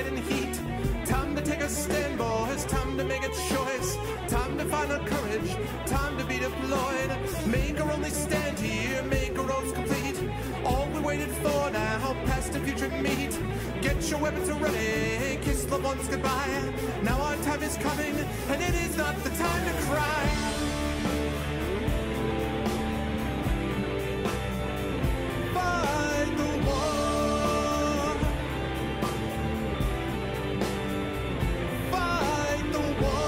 light and heat. Time to take a stand, boys. Time to make a choice. Time to find our courage. Time to be deployed. Make our only stand here. Make our roads complete. All we waited for now, past and future meet. Get your weapons ready. Kiss loved ones goodbye. Now our time is coming, and it is not the time to cry. Fight the war. Fight the war.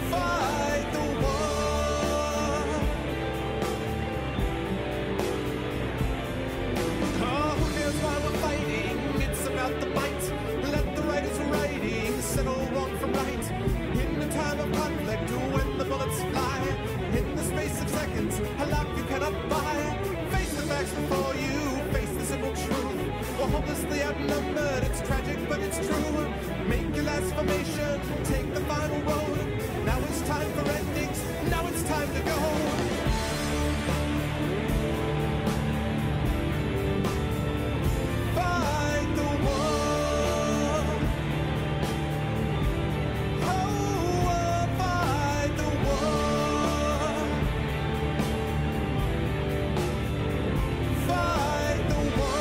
Fight the war. Oh, who knows why we're fighting? It's about the bite. Let the writers writing settle wrong from right. In the time of conflict, when the bullets fly, in the space of seconds, a life you cannot buy. Face the facts before you, face the simple truth. We're hopelessly outnumbered, it's tragic but it's true. Make your last formation, take the final road. Now it's time for endings, now it's time to go. Fight the war. Oh, fight the war. Fight the war.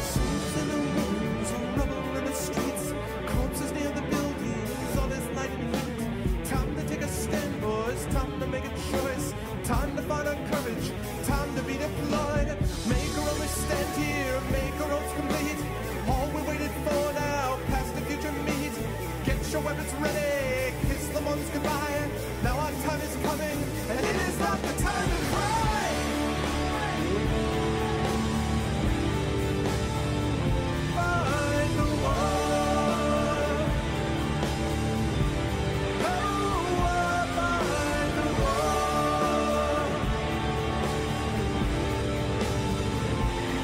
Souls in the ruins, rubble in the streets, corpses near the buildings, all this light and heat. Time to take a stand, boys, time to make a choice. Time to find our courage, time to be deployed. Make our only stand here, make our roads complete. All we waited for now, past the future meet. Get your weapons ready, kiss the ones goodbye. Now our time is coming, and it is not the time to cry. Fight the war. Oh, fight the war.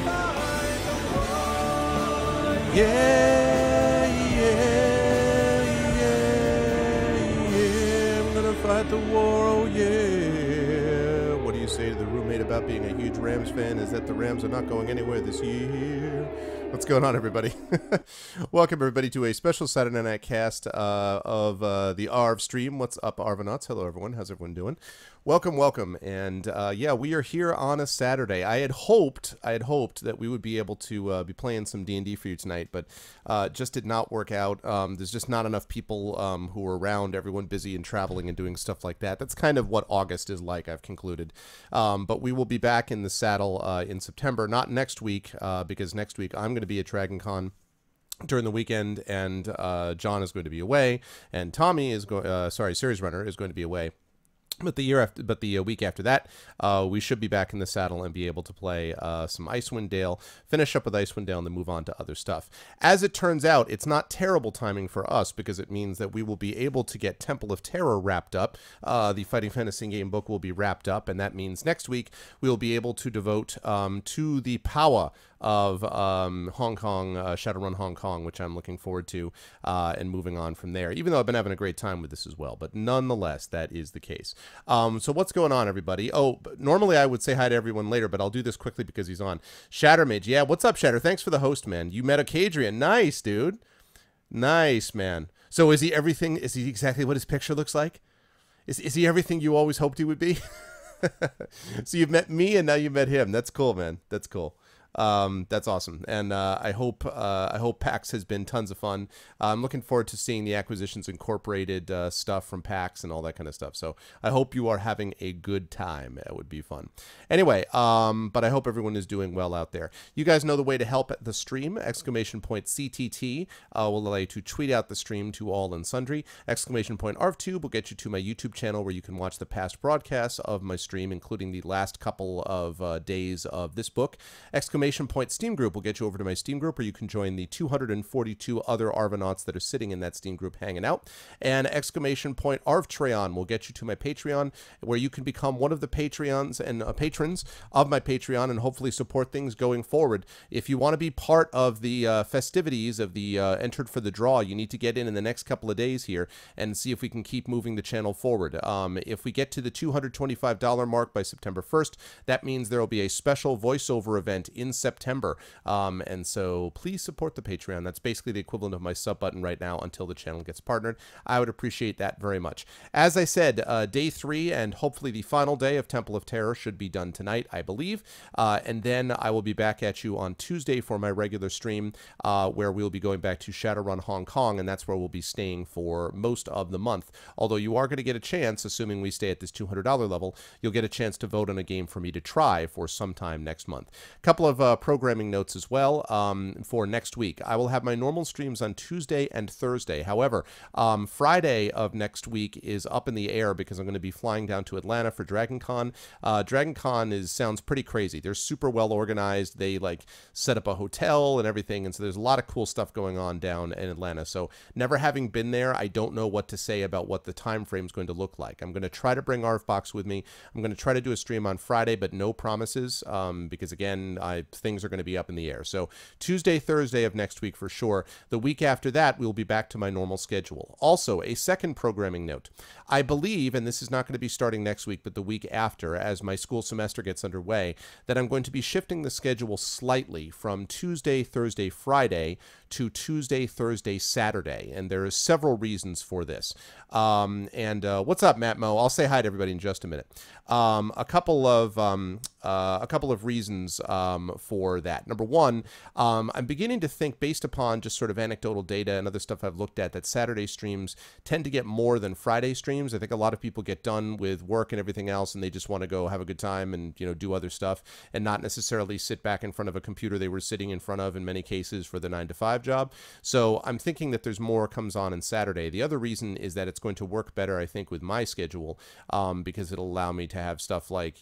Fight the war. Yeah, yeah, yeah, yeah. I'm gonna fight the war, oh yeah. What do you say to the roommate about being a huge Rams fan? Is that the Rams are not going anywhere this year? What's going on, everybody? Welcome, everybody, to a special Saturday night cast of the ARV stream. What's up, Arvanauts? Hello, everyone. How's everyone doing? Welcome, welcome. And yeah, we are here on a Saturday. I had hoped that we would be able to be playing some D&D for you tonight, but just did not work out. There's just not enough people who are around, everyone busy and traveling and doing stuff like that. That's kind of what August is like, I've concluded. But we will be back in the saddle in September, not next week, because next week I'm going to be at Dragon Con during the weekend, and John is going to be away, and Tommy is going, Series Runner is going to be away. But the week after that, we should be back in the saddle and be able to play some Icewind Dale, finish up with Icewind Dale, and then move on to other stuff. As it turns out, it's not terrible timing for us, because it means that we will be able to get Temple of Terror wrapped up. The Fighting Fantasy game book will be wrapped up, and that means next week we will be able to devote to the power of Hong Kong, Shadowrun Hong Kong, which I'm looking forward to, and moving on from there, even though I've been having a great time with this as well. But nonetheless, that is the case. So what's going on, everybody? Oh, normally I would say hi to everyone later, but I'll do this quickly because he's on. Shattermage, yeah, what's up, Shatter? Thanks for the host, man. You met a Cadrian. Nice, dude. Nice, man. So is he everything? Is he exactly what his picture looks like? Is he everything you always hoped he would be? So you've met me, and now you met him. That's cool, man. That's cool. That's awesome, and I hope PAX has been tons of fun. I'm looking forward to seeing the Acquisitions Incorporated stuff from PAX and all that kind of stuff. So I hope you are having a good time. It would be fun. Anyway, but I hope everyone is doing well out there. You guys know the way to help the stream. !CTT will allow you to tweet out the stream to all and sundry. !ARVTube will get you to my YouTube channel where you can watch the past broadcasts of my stream, including the last couple of days of this book. Steam Group will get you over to my Steam group where you can join the 242 other Arvanauts that are sitting in that Steam group hanging out. And !Arvtreon will get you to my Patreon where you can become one of the Patreons and patrons of my Patreon and hopefully support things going forward. If you want to be part of the festivities of the entered for the draw, you need to get in the next couple of days here and see if we can keep moving the channel forward. If we get to the $225 mark by September 1st, that means there will be a special voiceover event in September. And so please support the Patreon. That's basically the equivalent of my sub button right now until the channel gets partnered. I would appreciate that very much. As I said, day 3 and hopefully the final day of Temple of Terror should be done tonight, I believe. And then I will be back at you on Tuesday for my regular stream where we'll be going back to Shadowrun Hong Kong, and that's where we'll be staying for most of the month. Although you are going to get a chance, assuming we stay at this $200 level, you'll get a chance to vote on a game for me to try for sometime next month. A couple of programming notes as well for next week. I will have my normal streams on Tuesday and Thursday. However, Friday of next week is up in the air because I'm going to be flying down to Atlanta for DragonCon. DragonCon sounds pretty crazy. They're super well organized. They like set up a hotel and everything, and so there's a lot of cool stuff going on down in Atlanta. So never having been there, I don't know what to say about what the time frame is going to look like. I'm going to try to bring ARVBox with me. I'm going to try to do a stream on Friday, but no promises because again, things are going to be up in the air. So Tuesday, Thursday of next week for sure. The week after that, we'll be back to my normal schedule. Also, a second programming note. I believe, and this is not going to be starting next week, but the week after, as my school semester gets underway, that I'm going to be shifting the schedule slightly from Tuesday, Thursday, Friday to Tuesday, Thursday, Saturday. And there are several reasons for this. What's up, Matt Mo? I'll say hi to everybody in just a minute. A couple of reasons for that. Number one, I'm beginning to think, based upon just sort of anecdotal data and other stuff I've looked at, that Saturday streams tend to get more than Friday streams. I think a lot of people get done with work and everything else, and they just want to go have a good time and do other stuff, and not necessarily sit back in front of a computer they were sitting in front of in many cases for the 9-to-5 job. So I'm thinking that there's more comes on Saturday. The other reason is that it's going to work better, I think, with my schedule because it'll allow me to have stuff like,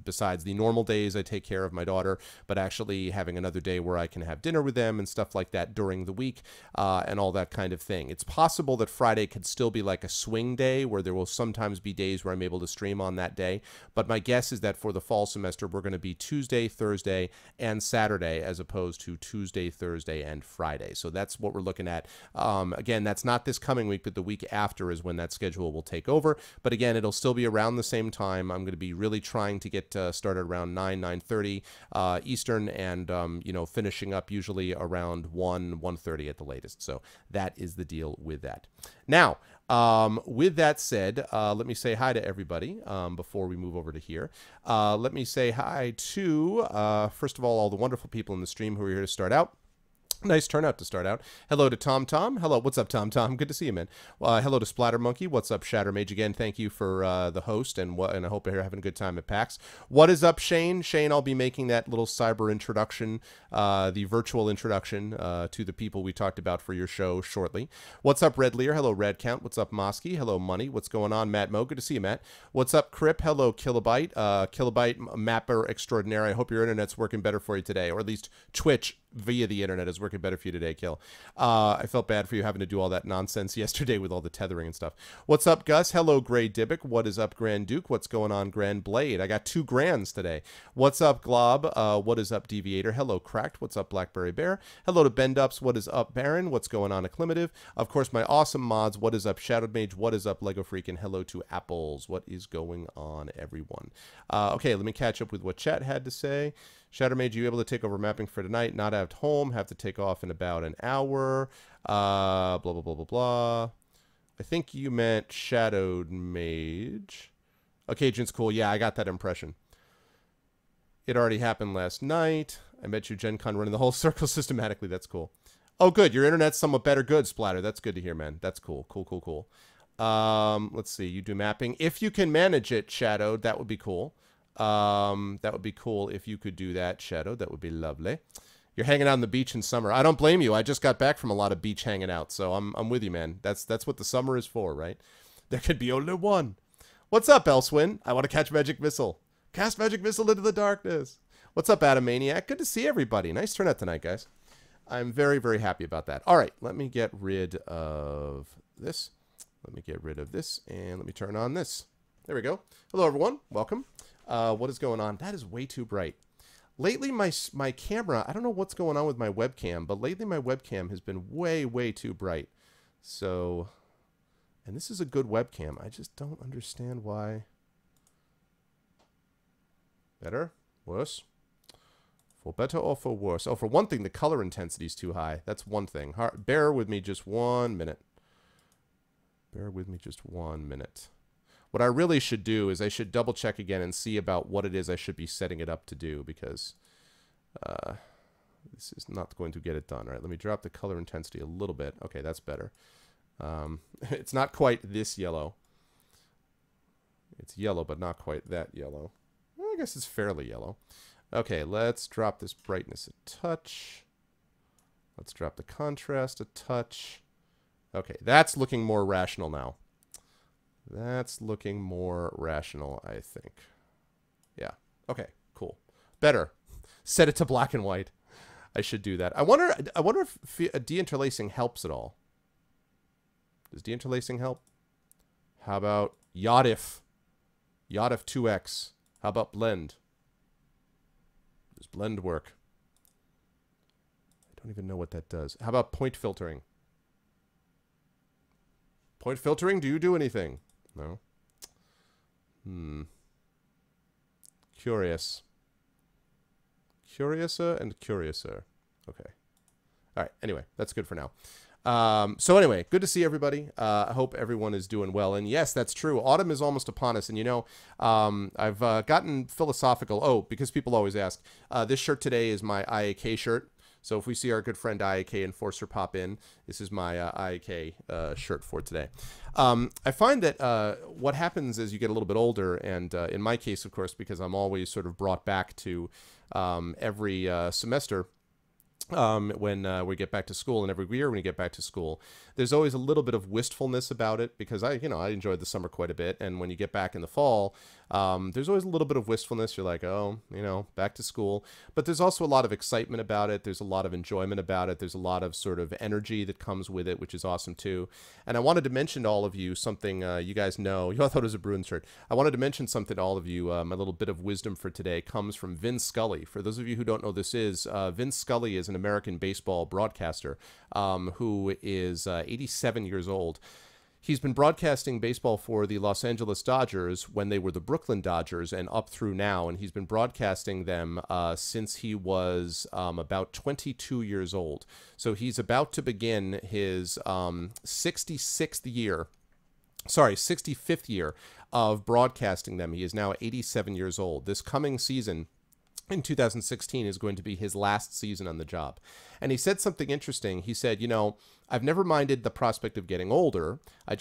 besides the normal days I take care of my daughter, but actually having another day where I can have dinner with them and stuff like that during the week and all that kind of thing. It's possible that Friday could still be like a swing day where there will sometimes be days where I'm able to stream on that day, but my guess is that for the fall semester we're going to be Tuesday, Thursday, and Saturday as opposed to Tuesday, Thursday, and Friday. So that's what we're looking at. Again, that's not this coming week, but the week after is when that schedule will take over. But again, it'll still be around the same time. I'm going to be really trying to get started around 9:30 Eastern, and finishing up usually around 1:30 at the latest. So that is the deal with that. Now, with that said, let me say hi to everybody before we move over to here. Let me say hi to, first of all the wonderful people in the stream who are here to start out. Nice turnout to start out. Hello to Tom Tom. Hello, what's up, Tom Tom? Good to see you, man. Hello to Splatter Monkey. What's up, Shatter Mage? Again, thank you for the host, and I hope you're having a good time at PAX. What is up, Shane? Shane, I'll be making that little cyber introduction, the virtual introduction to the people we talked about for your show shortly. What's up, Red Lear? Hello, Red Count. What's up, Mosky? Hello, Money. What's going on, Matt Mo? Good to see you, Matt. What's up, Crip? Hello, Kilobyte. Kilobyte Mapper Extraordinary. I hope your internet's working better for you today, or at least Twitch via the internet is working better for you today, Kill. I felt bad for you having to do all that nonsense yesterday with all the tethering and stuff. What's up, Gus? Hello, Gray Dybbuk. What is up, Grand Duke? What's going on, Grand Blade? I got 2 grands today. What's up, Glob? What is up, Deviator? Hello, Cracked. What's up, Blackberry Bear? Hello to Bendups. What is up, Baron? What's going on, Acclimative? Of course, my awesome mods. What is up, Shadowed Mage? What is up, Lego Freak? And hello to Apples. What is going on, everyone? Okay, let me catch up with what chat had to say. Shadow Mage, you able to take over mapping for tonight? Not at home. Have to take off in about an hour. Blah, blah, blah, blah, blah. I think you meant Shadowed Mage. Okay, Jin's cool. Yeah, I got that impression. It already happened last night. I met you, Gen Con, running the whole circle systematically. That's cool. Oh, good. Your internet's somewhat better. Good, Splatter. That's good to hear, man. That's cool. Cool, cool, cool. Let's see. You do mapping. If you can manage it, Shadow, that would be cool. That would be cool if you could do that, Shadow. That would be lovely. You're hanging out on the beach in summer. I don't blame you. I just got back from a lot of beach hanging out, so I'm with you, man. That's what the summer is for, right? There could be only one. What's up, Elswin? I want to catch Magic Missile. Cast Magic Missile into the darkness. What's up, Adamaniac? Good to see everybody. Nice turnout tonight, guys. I'm very, very happy about that. All right, let me get rid of this. Let me get rid of this, and let me turn on this. There we go. Hello, everyone. Welcome. What is going on? That is way too bright. Lately, my camera, I don't know what's going on with my webcam, but lately my webcam has been way, way too bright. So, and this is a good webcam. I just don't understand why. Better? Worse? For better or for worse? Oh, for one thing, the color intensity is too high. That's one thing. Bear with me just 1 minute. Bear with me just 1 minute. What I really should do is I should double check again and see about what it is I should be setting it up to do, because this is not going to get it done. All right, let me drop the color intensity a little bit. Okay, that's better. It's not quite this yellow. It's yellow, but not quite that yellow. Well, I guess it's fairly yellow. Okay, let's drop this brightness a touch. Let's drop the contrast a touch. Okay, that's looking more rational now. That's looking more rational, I think. Yeah. Okay, cool. Better. Set it to black and white. I should do that. I wonder if deinterlacing helps at all. Does deinterlacing help? How about Yachtif? Yachtif 2X. How about blend? Does blend work? I don't even know what that does. How about point filtering? Point filtering, do you do anything? No. Curious. Curiouser and curiouser. Okay. All right. Anyway, that's good for now. So anyway, good to see everybody. I hope everyone is doing well. And yes, that's true. Autumn is almost upon us. And you know, I've gotten philosophical. Oh, because people always ask. This shirt today is my IAK shirt. So if we see our good friend IAK Enforcer pop in, this is my IAK shirt for today. I find that what happens as you get a little bit older, and in my case, of course, because I'm always sort of brought back to every semester, when we get back to school, and every year when we get back to school, there's always a little bit of wistfulness about it, because I enjoyed the summer quite a bit. And when you get back in the fall, there's always a little bit of wistfulness. You're like, oh, back to school. But there's also a lot of excitement about it. There's a lot of enjoyment about it. There's a lot of sort of energy that comes with it, which is awesome too. And I wanted to mention to all of you something you guys know. You all thought it was a Bruins shirt. I wanted to mention something to all of you. My little bit of wisdom for today comes from Vin Scully. For those of you who don't know who this is, Vin Scully is an American baseball broadcaster who is 87 years old. He's been broadcasting baseball for the Los Angeles Dodgers when they were the Brooklyn Dodgers and up through now, and he's been broadcasting them since he was about 22 years old. So he's about to begin his 65th year of broadcasting them. He is now 87 years old. This coming season in 2016 is going to be his last season on the job. And he said something interesting. He said, I've never minded the prospect of getting older. I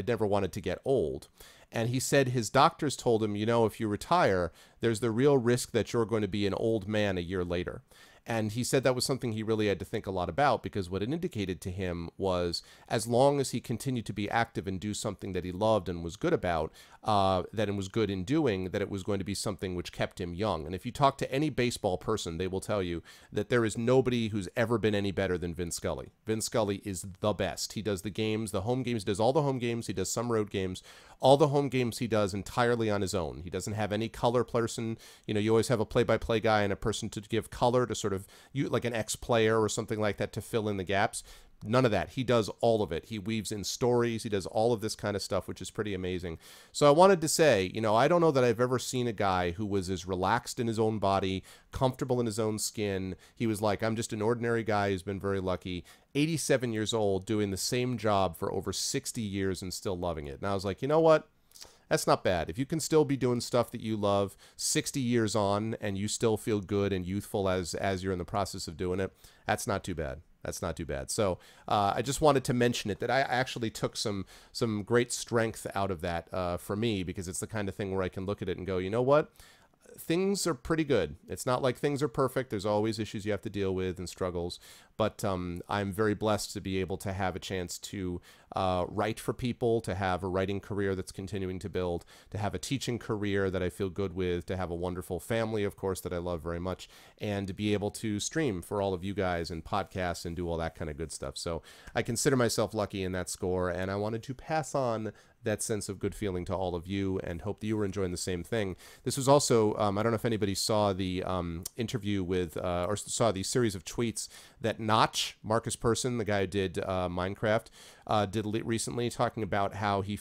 never wanted to get old. And he said his doctors told him, if you retire, there's the real risk that you're going to be an old man a year later. And he said that was something he really had to think a lot about, because what it indicated to him was, as long as he continued to be active and do something that he loved and was good about, that it was good in doing, that it was going to be something which kept him young. And if you talk to any baseball person, they will tell you that there is nobody who's ever been any better than Vin Scully. Vin Scully is the best. He does the games, the home games, he does all the home games, he does some road games. All the home games he does entirely on his own. He doesn't have any color person. You always have a play-by-play guy and a person to give color, to sort of, like an ex-player or something like that, to fill in the gaps. None of that. He does all of it. He weaves in stories. He does all of this kind of stuff, which is pretty amazing. So I wanted to say, I don't know that I've ever seen a guy who was as relaxed in his own body, comfortable in his own skin. He was like, I'm just an ordinary guy who's been very lucky. 87 years old, doing the same job for over 60 years and still loving it. And I was like, you know what? That's not bad. If you can still be doing stuff that you love 60 years on and you still feel good and youthful as you're in the process of doing it, that's not too bad. That's not too bad. So I just wanted to mention it, that I actually took some great strength out of that for me, because it's the kind of thing where I can look at it and go, you know what? Things are pretty good. It's not like things are perfect. There's always issues you have to deal with and struggles. But I'm very blessed to be able to have a chance to write for people, to have a writing career that's continuing to build, to have a teaching career that I feel good with, to have a wonderful family, of course, that I love very much, and to be able to stream for all of you guys and podcasts and do all that kind of good stuff. So I consider myself lucky in that score, and I wanted to pass on that sense of good feeling to all of you, and hope that you were enjoying the same thing. This was also, I don't know if anybody saw the interview with, or saw the series of tweets that Notch, Marcus Persson, the guy who did Minecraft, did recently, talking about how he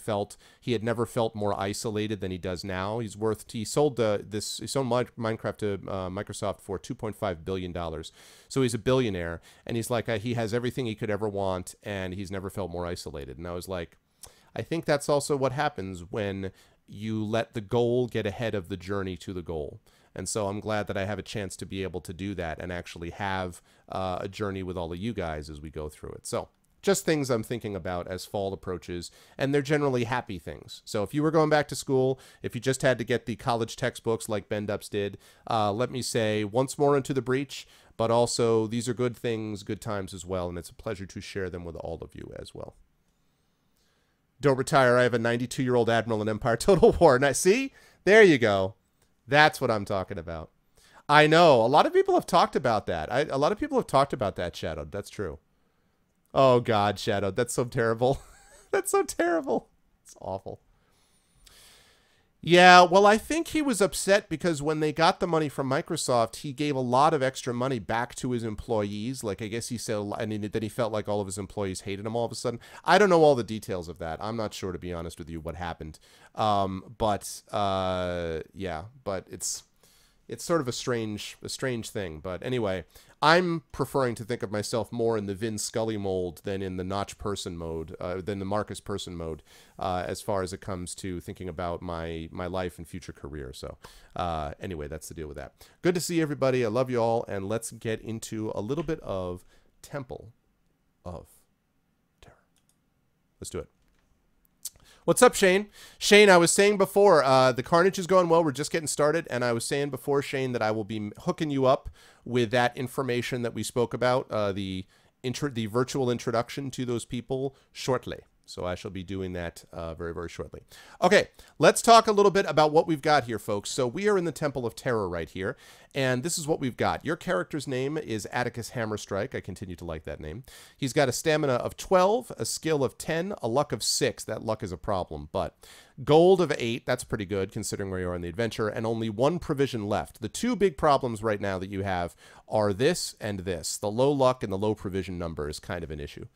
had never felt more isolated than he does now. He sold Minecraft to Microsoft for $2.5 billion. So he's a billionaire, and he's like, he has everything he could ever want, and he's never felt more isolated. And I was like, I think that's also what happens when you let the goal get ahead of the journey to the goal. And so I'm glad that I have a chance to be able to do that and actually have a journey with all of you guys as we go through it. So just things I'm thinking about as fall approaches, and they're generally happy things. So if you were going back to school, if you just had to get the college textbooks like Ben Dupps did, let me say once more into the breach, but also these are good things, good times as well, and it's a pleasure to share them with all of you as well. Don't retire. I have a 92-year-old admiral in Empire Total War. Now, see? There you go. That's what I'm talking about. I know. A lot of people have talked about that. A lot of people have talked about that, Shadowed. That's true. Oh, God, Shadowed. That's so terrible. That's so terrible. It's awful. Yeah, well, I think he was upset because when they got the money from Microsoft, he gave a lot of extra money back to his employees. Like, I guess he said, and then he felt like all of his employees hated him all of a sudden. I don't know all the details of that. I'm not sure, to be honest with you, what happened. Yeah, but it's sort of a strange thing. But anyway, I'm preferring to think of myself more in the Vin Scully mold than in the Notch Person mode, than the Marcus Person mode, as far as it comes to thinking about my life and future career. So anyway, that's the deal with that. Good to see everybody. I love you all, and let's get into a little bit of Temple of Terror. Let's do it. What's up, Shane? Shane, I was saying before, the Carnage is going well. We're just getting started. And I was saying before, Shane, that I will be hooking you up with that information that we spoke about, the virtual introduction to those people shortly. So I shall be doing that very, very shortly. Okay, let's talk a little bit about what we've got here, folks. So we are in the Temple of Terror right here, and this is what we've got. Your character's name is Atticus Hammerstrike. I continue to like that name. He's got a stamina of 12, a skill of 10, a luck of 6. That luck is a problem, but gold of 8. That's pretty good considering where you are in the adventure, and only 1 provision left. The 2 big problems right now that you have are this and this. The low luck and the low provision number is kind of an issue.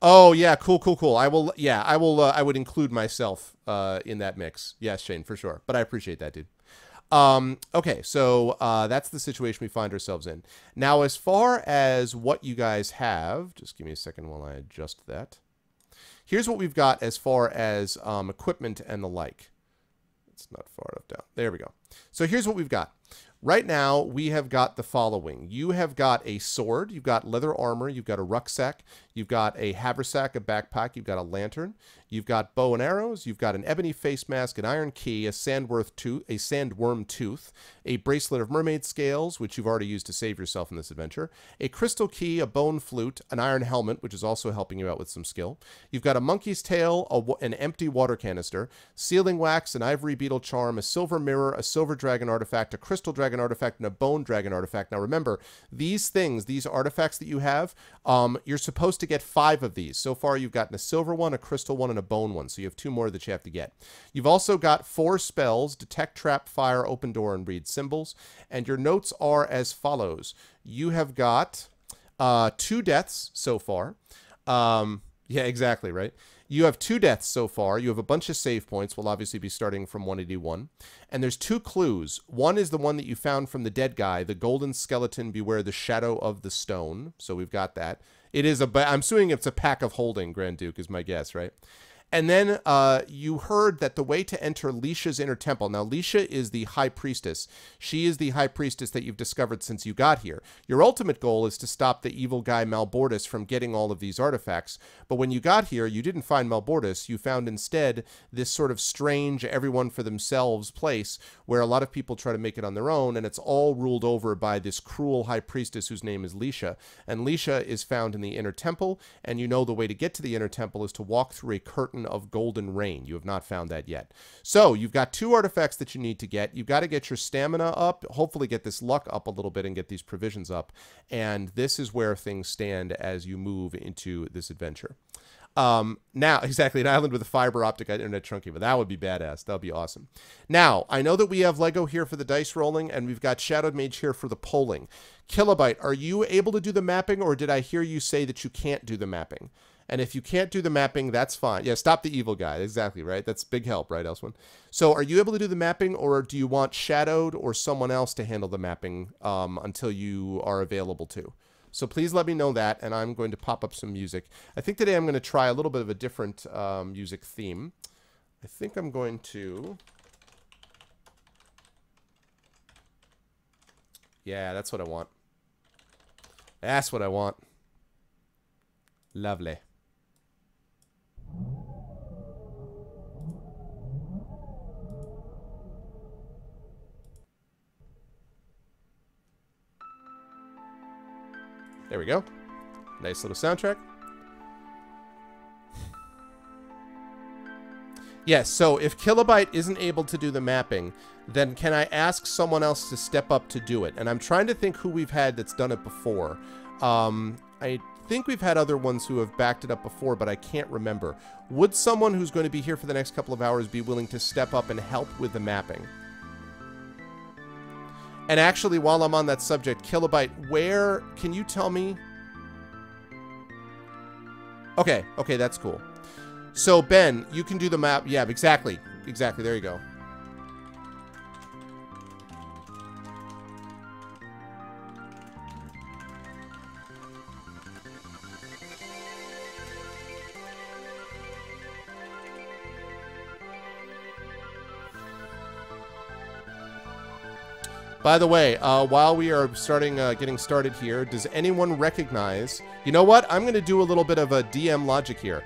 Oh yeah, cool. I would include myself in that mix. Yes, Shane, for sure. But I appreciate that, dude. Okay, so that's the situation we find ourselves in. Now, as far as what you guys have, just give me a second while I adjust that. Here's what we've got as far as equipment and the like. It's not far enough down. There we go. So here's what we've got. Right now, we have got the following. You have got a sword, you've got leather armor, you've got a rucksack, you've got a haversack, a backpack, you've got a lantern, you've got bow and arrows, you've got an ebony face mask, an iron key, a sandworm tooth, a bracelet of mermaid scales, which you've already used to save yourself in this adventure, a crystal key, a bone flute, an iron helmet, which is also helping you out with some skill. You've got a monkey's tail, an empty water canister, sealing wax, an ivory beetle charm, a silver mirror, a silver dragon artifact, a crystal dragon artifact, and a bone dragon artifact. Now remember, these things, these artifacts that you have, you're supposed to get 5 of these. So far, you've gotten a silver one, a crystal one, and a bone one. So you have 2 more that you have to get. You've also got 4 spells: detect, trap, fire, open door, and read symbols. And your notes are as follows. You have got 2 deaths so far. Yeah, exactly, right? You have 2 deaths so far. You have a bunch of save points. We'll obviously be starting from 181. And there's 2 clues. One is the one that you found from the dead guy, the golden skeleton, beware the shadow of the stone. So we've got that. It is I'm assuming it's a pack of holding, Grand Duke, is my guess, right? And then you heard that the way to enter Lisha's inner temple. Now, Lisha is the high priestess. She is the high priestess that you've discovered since you got here. Your ultimate goal is to stop the evil guy Malbortis from getting all of these artifacts. But when you got here, you didn't find Malbortis. You found instead this sort of strange, everyone for themselves place where a lot of people try to make it on their own, and it's all ruled over by this cruel high priestess whose name is Lisha. And Lisha is found in the inner temple, and you know the way to get to the inner temple is to walk through a curtain of golden rain. You have not found that yet. So you've got 2 artifacts that you need to get. You've got to get your stamina up, hopefully get this luck up a little bit and get these provisions up. And this is where things stand as you move into this adventure. Now, exactly, an island with a fiber optic internet trunking, but that would be badass. That would be awesome. Now, I know that we have Lego here for the dice rolling, and we've got Shadowed Mage here for the polling. Kilobyte, are you able to do the mapping, or did I hear you say that you can't do the mapping? And if you can't do the mapping, that's fine. Yeah, stop the evil guy. Exactly, right? That's big help, right, Elsewin? So are you able to do the mapping, or do you want Shadowed or someone else to handle the mapping until you are available to? So please let me know that, and I'm going to pop up some music. I think today I'm going to try a little bit of a different music theme. I think I'm going to... Yeah, that's what I want. That's what I want. Lovely. There we go. Nice little soundtrack. Yes, so if Kilobyte isn't able to do the mapping, then can I ask someone else to step up to do it? And I'm trying to think who we've had that's done it before. I think we've had other ones who have backed it up before, but I can't remember. Would someone who's going to be here for the next couple of hours be willing to step up and help with the mapping? And actually, while I'm on that subject, Kilobyte, where... Can you tell me? Okay, okay, that's cool. So, Ben, you can do the map. Yeah, exactly. Exactly, there you go. By the way, while we are getting started here, does anyone recognize... You know what? I'm going to do a little bit of a DM logic here.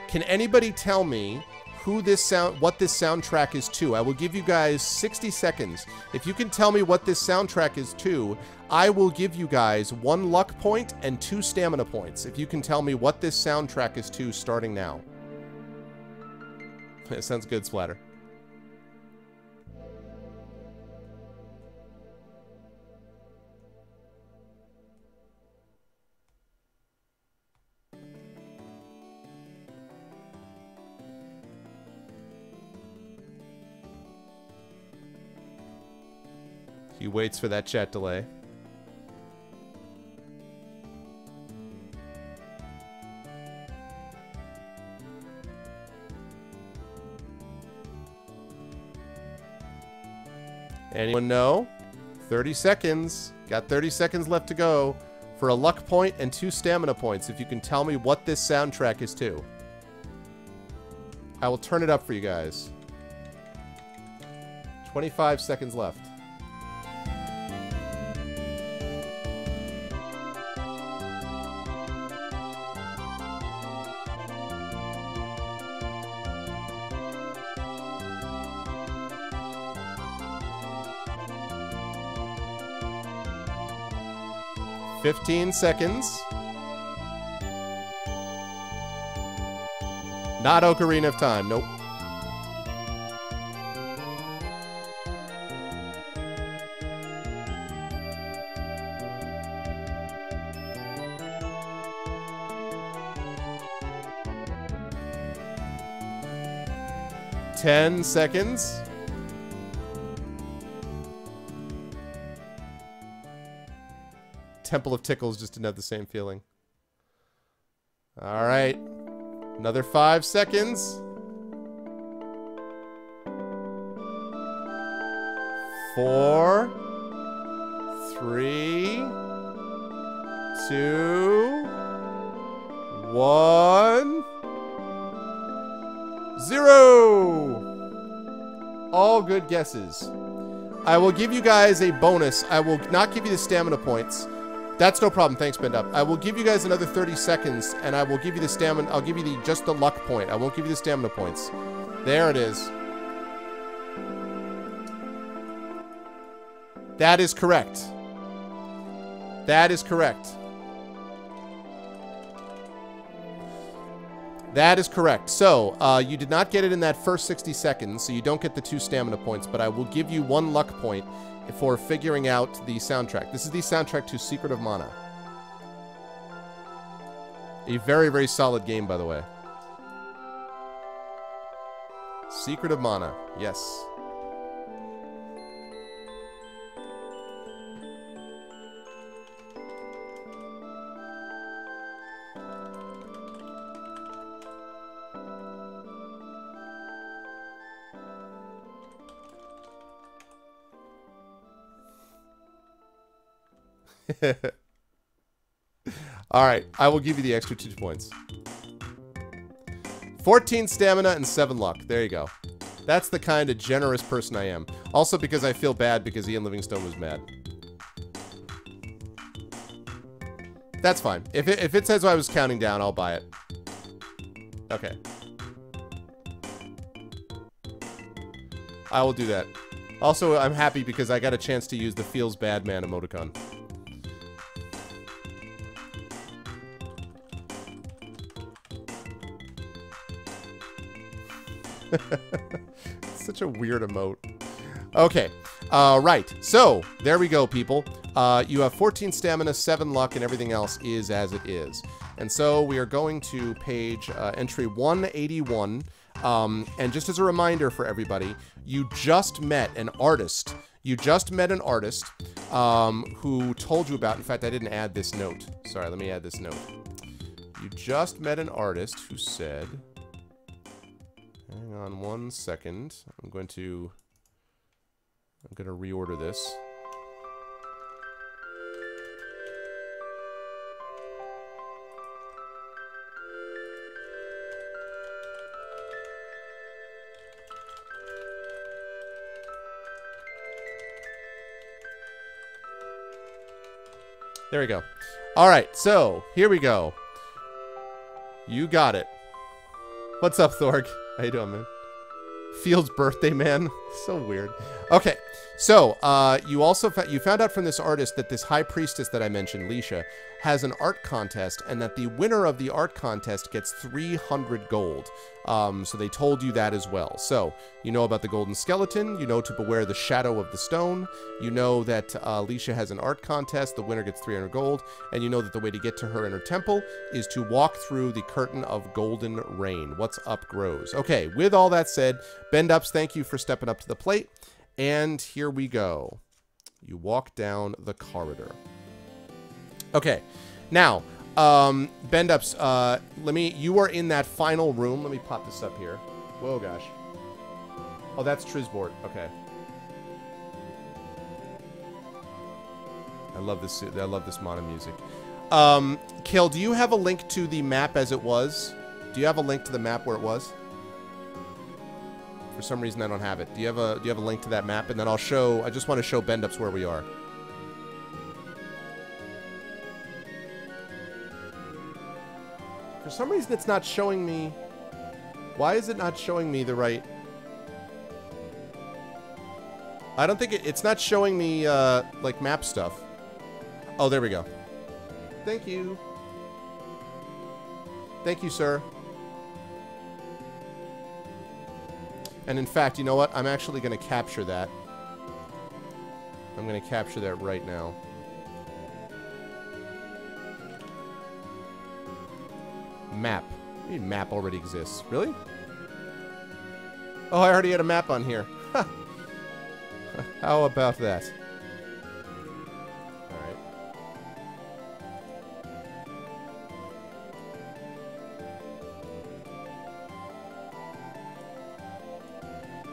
Can anybody tell me what this soundtrack is to? I will give you guys 60 seconds. If you can tell me what this soundtrack is to, I will give you guys 1 luck point and 2 stamina points. If you can tell me what this soundtrack is to starting now. It sounds good, Splatter. He waits for that chat delay. Anyone know? 30 seconds. Got 30 seconds left to go for a luck point and 2 stamina points. If you can tell me what this soundtrack is to. I will turn it up for you guys. 25 seconds left. $15 seconds. Not Ocarina of Time, nope. $10 seconds. Temple of Tickles just didn't have the same feeling. All right. Another 5 seconds. 4, 3, 2, 1. 0. All good guesses. I will give you guys a bonus. I will not give you the stamina points. That's no problem. Thanks, Bend Up. I will give you guys another 30 seconds, and I will give you the stamina. I'll give you just the luck point. I won't give you the stamina points. There it is. That is correct. That is correct. That is correct. So, you did not get it in that first 60 seconds, so you don't get the 2 stamina points, but I will give you 1 luck point for figuring out the soundtrack. This is the soundtrack to Secret of Mana. A very, very solid game, by the way. Secret of Mana. Yes. Alright, I will give you the extra 2 points. 14 stamina and 7 luck. There you go. That's the kind of generous person I am. Also because I feel bad because Ian Livingstone was mad. That's fine. If it says I was counting down, I'll buy it. Okay. I will do that. Also, I'm happy because I got a chance to use the Feels Bad Man emoticon. Such a weird emote. Okay. Right. So, there we go, people. You have 14 stamina, 7 luck, and everything else is as it is. And so, we are going to page entry 181. And just as a reminder for everybody, you just met an artist. You just met an artist who told you about... In fact, I didn't add this note. Sorry, let me add this note. You just met an artist who said... Hang on 1 second. I'm going to reorder this. There we go. All right, so here we go. You got it. What's up, Thorg? How you doing, man? Field's birthday, man. So weird. Okay, so you also you found out from this artist that this high priestess that I mentioned, Leisha, has an art contest, and that the winner of the art contest gets 300 gold. So they told you that as well. So you know about the golden skeleton. You know to beware the shadow of the stone. You know that Leisha has an art contest. The winner gets 300 gold, and you know that the way to get to her in her temple is to walk through the curtain of golden rain. What's up, grows. Okay, with all that said, Bend Ups, thank you for stepping up to the plate. And here we go. You walk down the corridor. Okay, now, Bend Ups, you are in that final room. Let me pop this up here. Whoa, gosh. Oh, that's Trisbort. Okay. I love this Mana music. Kill, do you have a link to the map as it was? Do you have a link to the map where it was? For some reason, I don't have it. Do you have a link to that map? And then I'll show... I just want to show Bend Ups where we are. For some reason, it's not showing me... Why is it not showing me the right... I don't think it's not showing me, like, map stuff. Oh, there we go. Thank you. Thank you, sir. And in fact, you know what? I'm actually going to capture that. I'm going to capture that right now. Map. What do you mean map already exists? Really? Oh, I already had a map on here. How about that? Alright.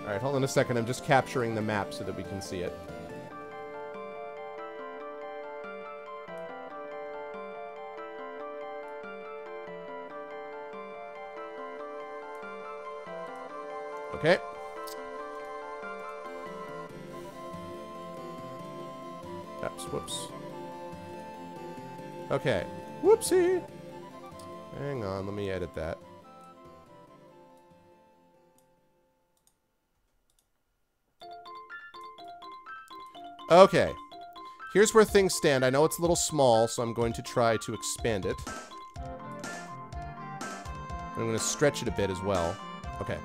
Alright, hold on a second. I'm just capturing the map so that we can see it. Okay. Oops, whoops. Okay. Whoopsie. Hang on, let me edit that. Okay. Here's where things stand. I know it's a little small, so I'm going to try to expand it. I'm going to stretch it a bit as well. Okay.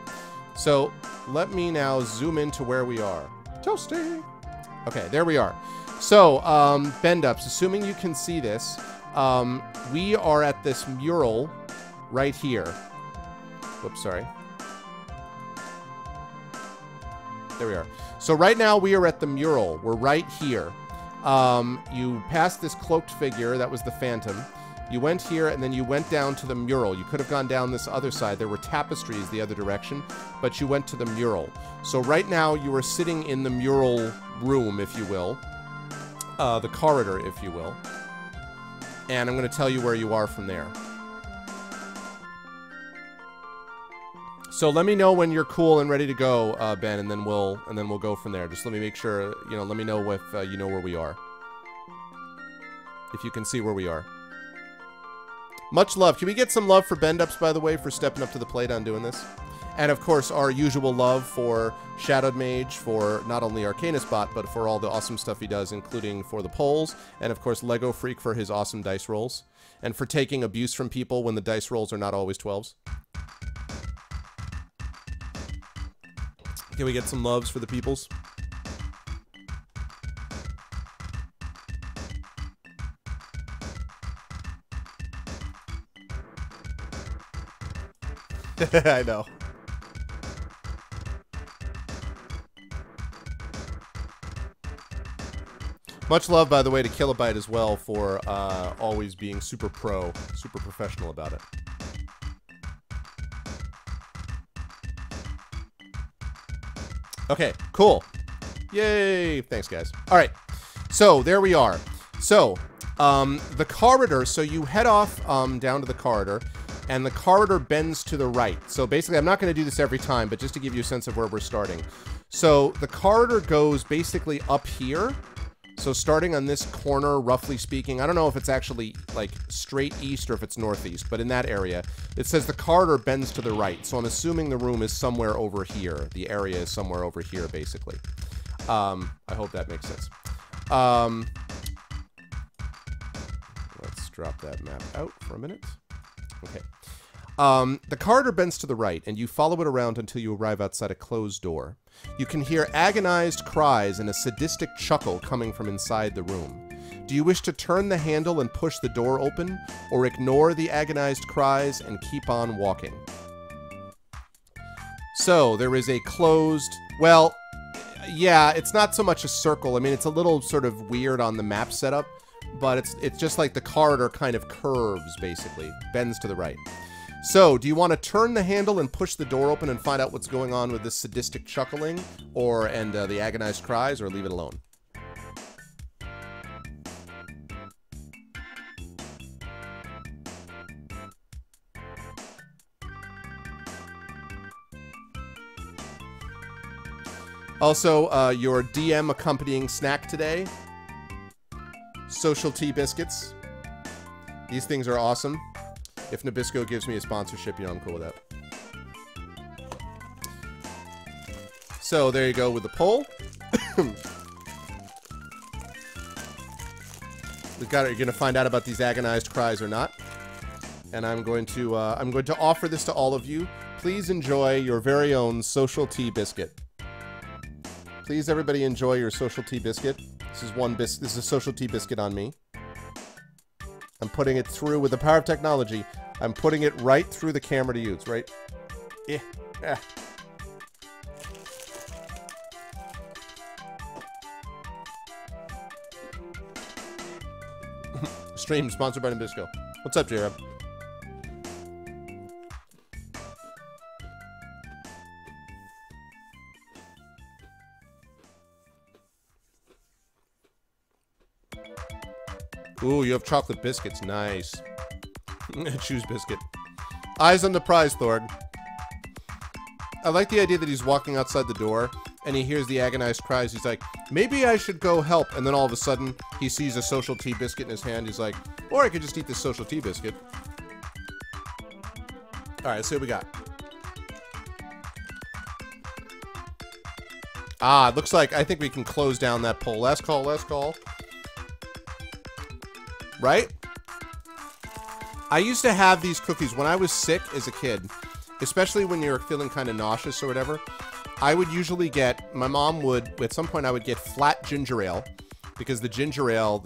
So, let me now zoom into where we are. Toasty! Okay, there we are. So, bend-ups, assuming you can see this, we are at this mural right here. Whoops, sorry. There we are. So right now we are at the mural. We're right here. You passed this cloaked figure. That was the Phantom. You went here, and then you went down to the mural. You could have gone down this other side. There were tapestries the other direction, but you went to the mural. So right now you are sitting in the mural room, if you will. The corridor, if you will. And I'm going to tell you where you are from there. So let me know when you're cool and ready to go, Ben, and then we'll go from there. Just let me make sure, you know, let me know if you know where we are. If you can see where we are. Much love. Can we get some love for Bend-Ups, by the way, for stepping up to the plate on doing this? And, of course, our usual love for Shadowed Mage, for not only Arcanus but for all the awesome stuff he does, including for the polls, and, of course, Lego Freak for his awesome dice rolls, and for taking abuse from people when the dice rolls are not always 12s. Can we get some loves for the peoples? I know. Much love, by the way, to Kilobyte as well for always being super professional about it. Okay, cool. Yay! Thanks, guys. All right, so there we are. So, the corridor, so you head off down to the corridor, and the corridor bends to the right. So basically, I'm not going to do this every time, but just to give you a sense of where we're starting. So the corridor goes basically up here. So starting on this corner, roughly speaking, I don't know if it's actually like straight east or if it's northeast, but in that area, it says the corridor bends to the right. So I'm assuming the room is somewhere over here. The area is somewhere over here, basically. I hope that makes sense. Let's drop that map out for a minute. Okay. The corridor bends to the right, and you follow it around until you arrive outside a closed door. You can hear agonized cries and a sadistic chuckle coming from inside the room. Do you wish to turn the handle and push the door open, or ignore the agonized cries and keep on walking? So, there is a closed... Well, yeah, it's not so much a circle. I mean, it's a little sort of weird on the map setup, but it's just like the corridor kind of curves, basically. Bends to the right. So, do you want to turn the handle and push the door open and find out what's going on with this sadistic chuckling and the agonized cries, or leave it alone? Also, your DM accompanying snack today, Social Tea Biscuits. These things are awesome. If Nabisco gives me a sponsorship, you know I'm cool with that. So there you go with the poll. You're gonna find out about these agonized cries or not, and I'm going to offer this to all of you. Please enjoy your very own Social Tea Biscuit. Please, everybody, enjoy your Social Tea Biscuit. This is a Social Tea Biscuit on me. I'm putting it through with the power of technology. I'm putting it right through the camera to use, right? Yeah. Yeah. Stream sponsored by Nabisco. What's up, Jared? Ooh, you have chocolate biscuits. Nice. Choose biscuit. Eyes on the prize, Thorg. I like the idea that he's walking outside the door, and he hears the agonized cries. He's like, maybe I should go help. And then all of a sudden, he sees a social tea biscuit in his hand. He's like, or I could just eat this social tea biscuit. All right, let's see what we got. Ah, it looks like I think we can close down that poll. Last call, last call. Right? I used to have these cookies when I was sick as a kid, especially when you're feeling kind of nauseous or whatever. I would usually get, my mom would, at some point I would get flat ginger ale, because the ginger ale,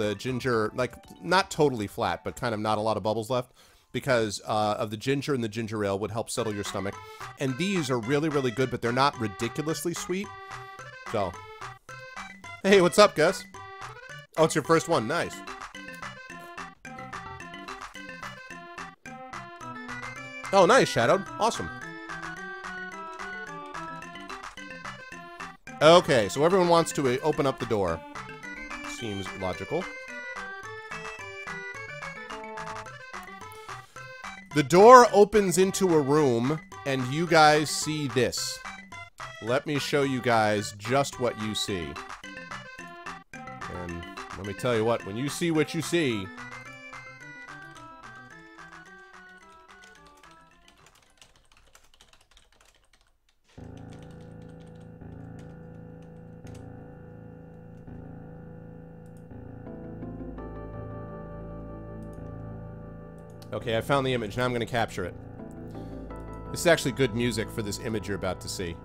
like, not totally flat, but kind of not a lot of bubbles left, because of the ginger, and the ginger ale would help settle your stomach. And these are really, really good, but they're not ridiculously sweet. So, hey, what's up, Gus? Oh, it's your first one. Nice. Oh, nice, Shadowed. Awesome. Okay, so everyone wants to open up the door. Seems logical. The door opens into a room, and you guys see this. Let me show you guys just what you see. And let me tell you what, when you see what you see... Okay, I found the image. Now I'm going to capture it. This is actually good music for this image you're about to see.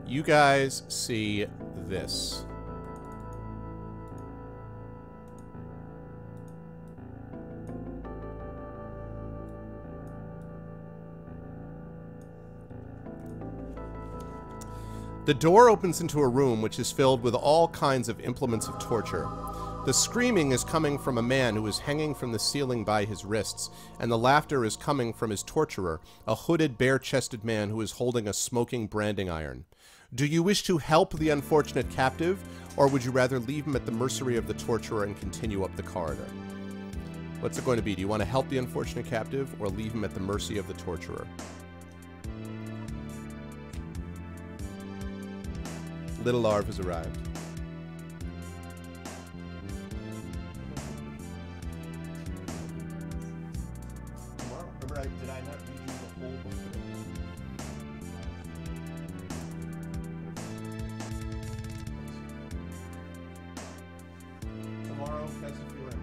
You guys see this. The door opens into a room which is filled with all kinds of implements of torture. The screaming is coming from a man who is hanging from the ceiling by his wrists, and the laughter is coming from his torturer, a hooded, bare-chested man who is holding a smoking branding iron. Do you wish to help the unfortunate captive, or would you rather leave him at the mercy of the torturer and continue up the corridor? What's it going to be? Do you want to help the unfortunate captive, or leave him at the mercy of the torturer? Little Larv has arrived. Remember, did I not read you the whole book today? Tomorrow, that's if you're in.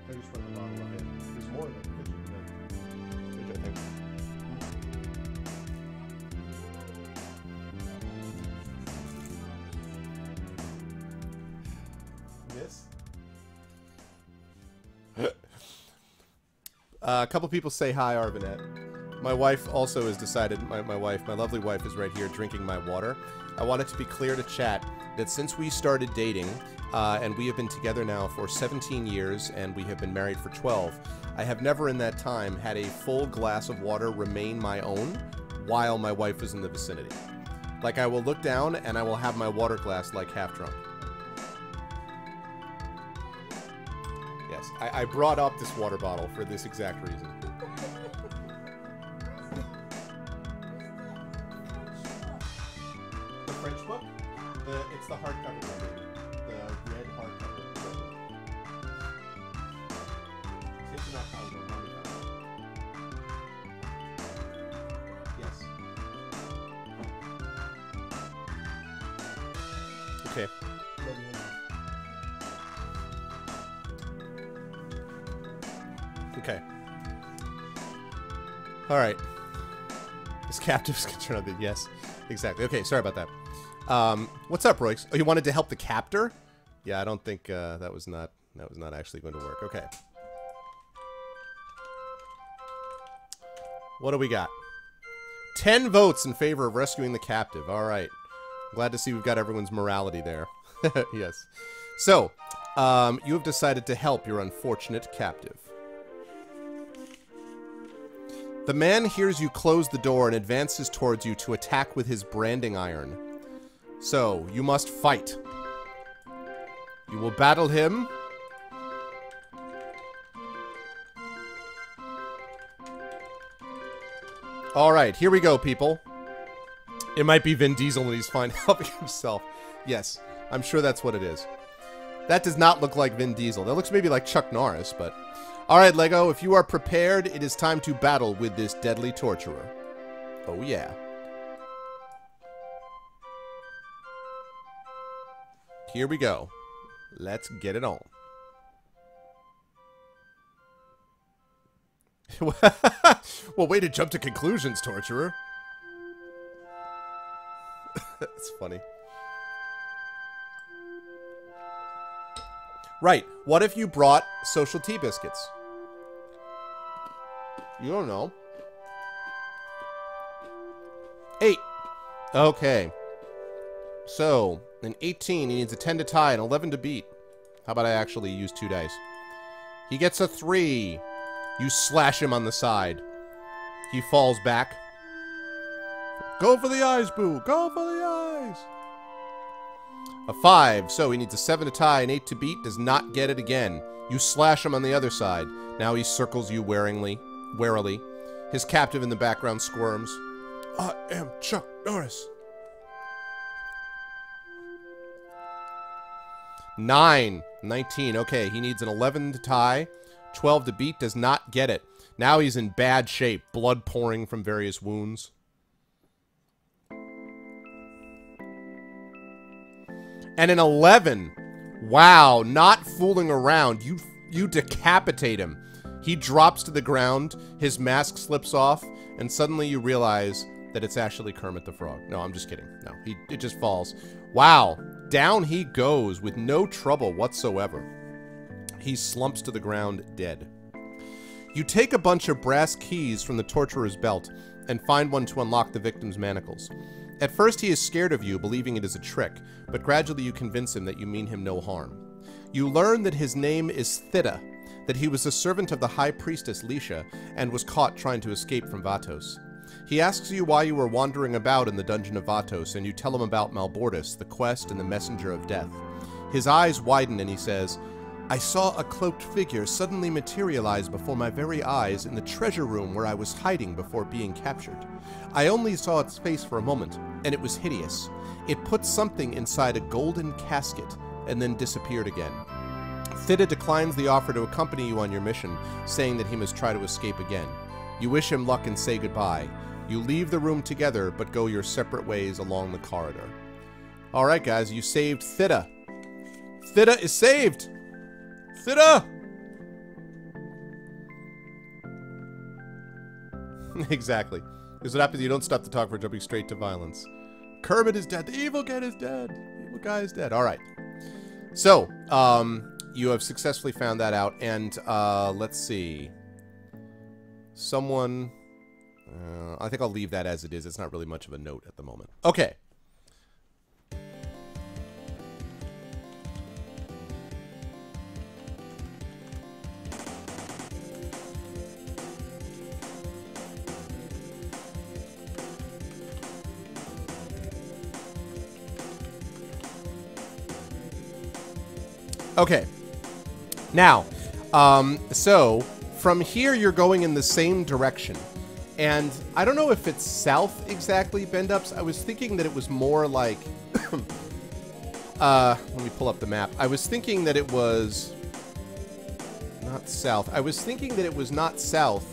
I just put the bottle of it. There's more in the kitchen. I think. Miss? A couple people say hi, Arvinet. My wife also has decided, my lovely wife is right here drinking my water. I want it to be clear to chat that since we started dating, and we have been together now for 17 years, and we have been married for 12, I have never in that time had a full glass of water remain my own while my wife is in the vicinity. Like, I will look down and I will have my water glass like half drunk. Yes, I brought up this water bottle for this exact reason. The French book? It's the hardcover one. The red hardcover. It's not how we're running that. Yes. Okay. Okay. Alright. This captive's gonna turn on the... Yes. Exactly. Okay, sorry about that. What's up, Royx? Oh, you wanted to help the captor? Yeah, I don't think that was not actually going to work. Okay. What do we got? 10 votes in favor of rescuing the captive. All right. Glad to see we've got everyone's morality there. Yes. So, You have decided to help your unfortunate captive. The man hears you close the door and advances towards you to attack with his branding iron. So, you must fight. You will battle him. Alright, here we go, people. It might be Vin Diesel and he's fine helping himself. Yes, I'm sure that's what it is. That does not look like Vin Diesel. That looks maybe like Chuck Norris, but... Alright, Lego, if you are prepared, it is time to battle with this deadly torturer. Oh, yeah. Here we go. Let's get it on. Well, way to jump to conclusions, torturer. That's funny. Right. What if you brought social tea biscuits? You don't know. 8. Okay. So, an 18, he needs a 10 to tie, an 11 to beat. How about I actually use 2 dice? He gets a 3. You slash him on the side. He falls back. Go for the eyes, boo! Go for the eyes! A 5, so he needs a 7 to tie, an 8 to beat, does not get it again. You slash him on the other side. Now he circles you warily. His captive in the background squirms. I am Chuck Norris. 9. 19. Okay, he needs an 11 to tie. 12 to beat, does not get it. Now he's in bad shape. Blood pouring from various wounds. And an 11. Wow, not fooling around. You decapitate him. He drops to the ground, his mask slips off, and suddenly you realize that it's actually Kermit the Frog. No, I'm just kidding. No, it just falls. Wow, down he goes with no trouble whatsoever. He slumps to the ground dead. You take a bunch of brass keys from the torturer's belt and find one to unlock the victim's manacles. At first he is scared of you, believing it is a trick, but gradually you convince him that you mean him no harm. You learn that his name is Thida, that he was a servant of the High Priestess Lisha, and was caught trying to escape from Vatos. He asks you why you were wandering about in the dungeon of Vatos, and you tell him about Malbortis, the quest, and the messenger of death. His eyes widen and he says, I saw a cloaked figure suddenly materialize before my very eyes in the treasure room where I was hiding before being captured. I only saw its face for a moment, and it was hideous. It put something inside a golden casket, and then disappeared again. Thida declines the offer to accompany you on your mission, saying that he must try to escape again. You wish him luck and say goodbye. You leave the room together, but go your separate ways along the corridor. Alright guys, you saved Thida. Thida is saved! Thida! Exactly. Because what happens, you don't stop to talk for jumping straight to violence. Kermit is dead. The evil kid is dead. The evil guy is dead. Alright. So, you have successfully found that out, and, let's see. Someone... I think I'll leave that as it is. It's not really much of a note at the moment. Okay. Okay. Now, so, from here you're going in the same direction. And I don't know if it's south exactly, Bendups. I was thinking that it was more like... let me pull up the map. I was thinking that it was... not south. I was thinking that it was not south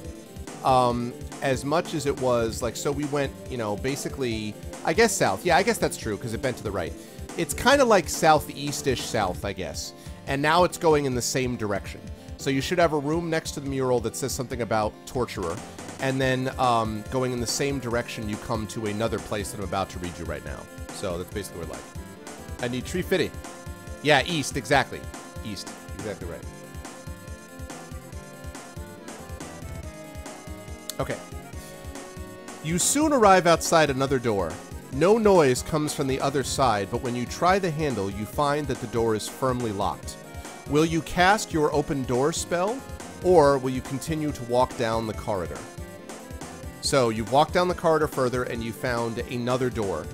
as much as it was, like, so we went, you know, basically... I guess south. Yeah, I guess that's true, because it bent to the right. It's kind of like southeast-ish south, I guess. And now it's going in the same direction. So you should have a room next to the mural that says something about torturer. And then going in the same direction, you come to another place that I'm about to read you right now. So that's basically what we're like. I need tree fitty. Yeah, east, exactly. East, exactly right. Okay. You soon arrive outside another door. No noise comes from the other side, but when you try the handle, you find that the door is firmly locked. Will you cast your open door spell, or will you continue to walk down the corridor? So you've walked down the corridor further and you found another door.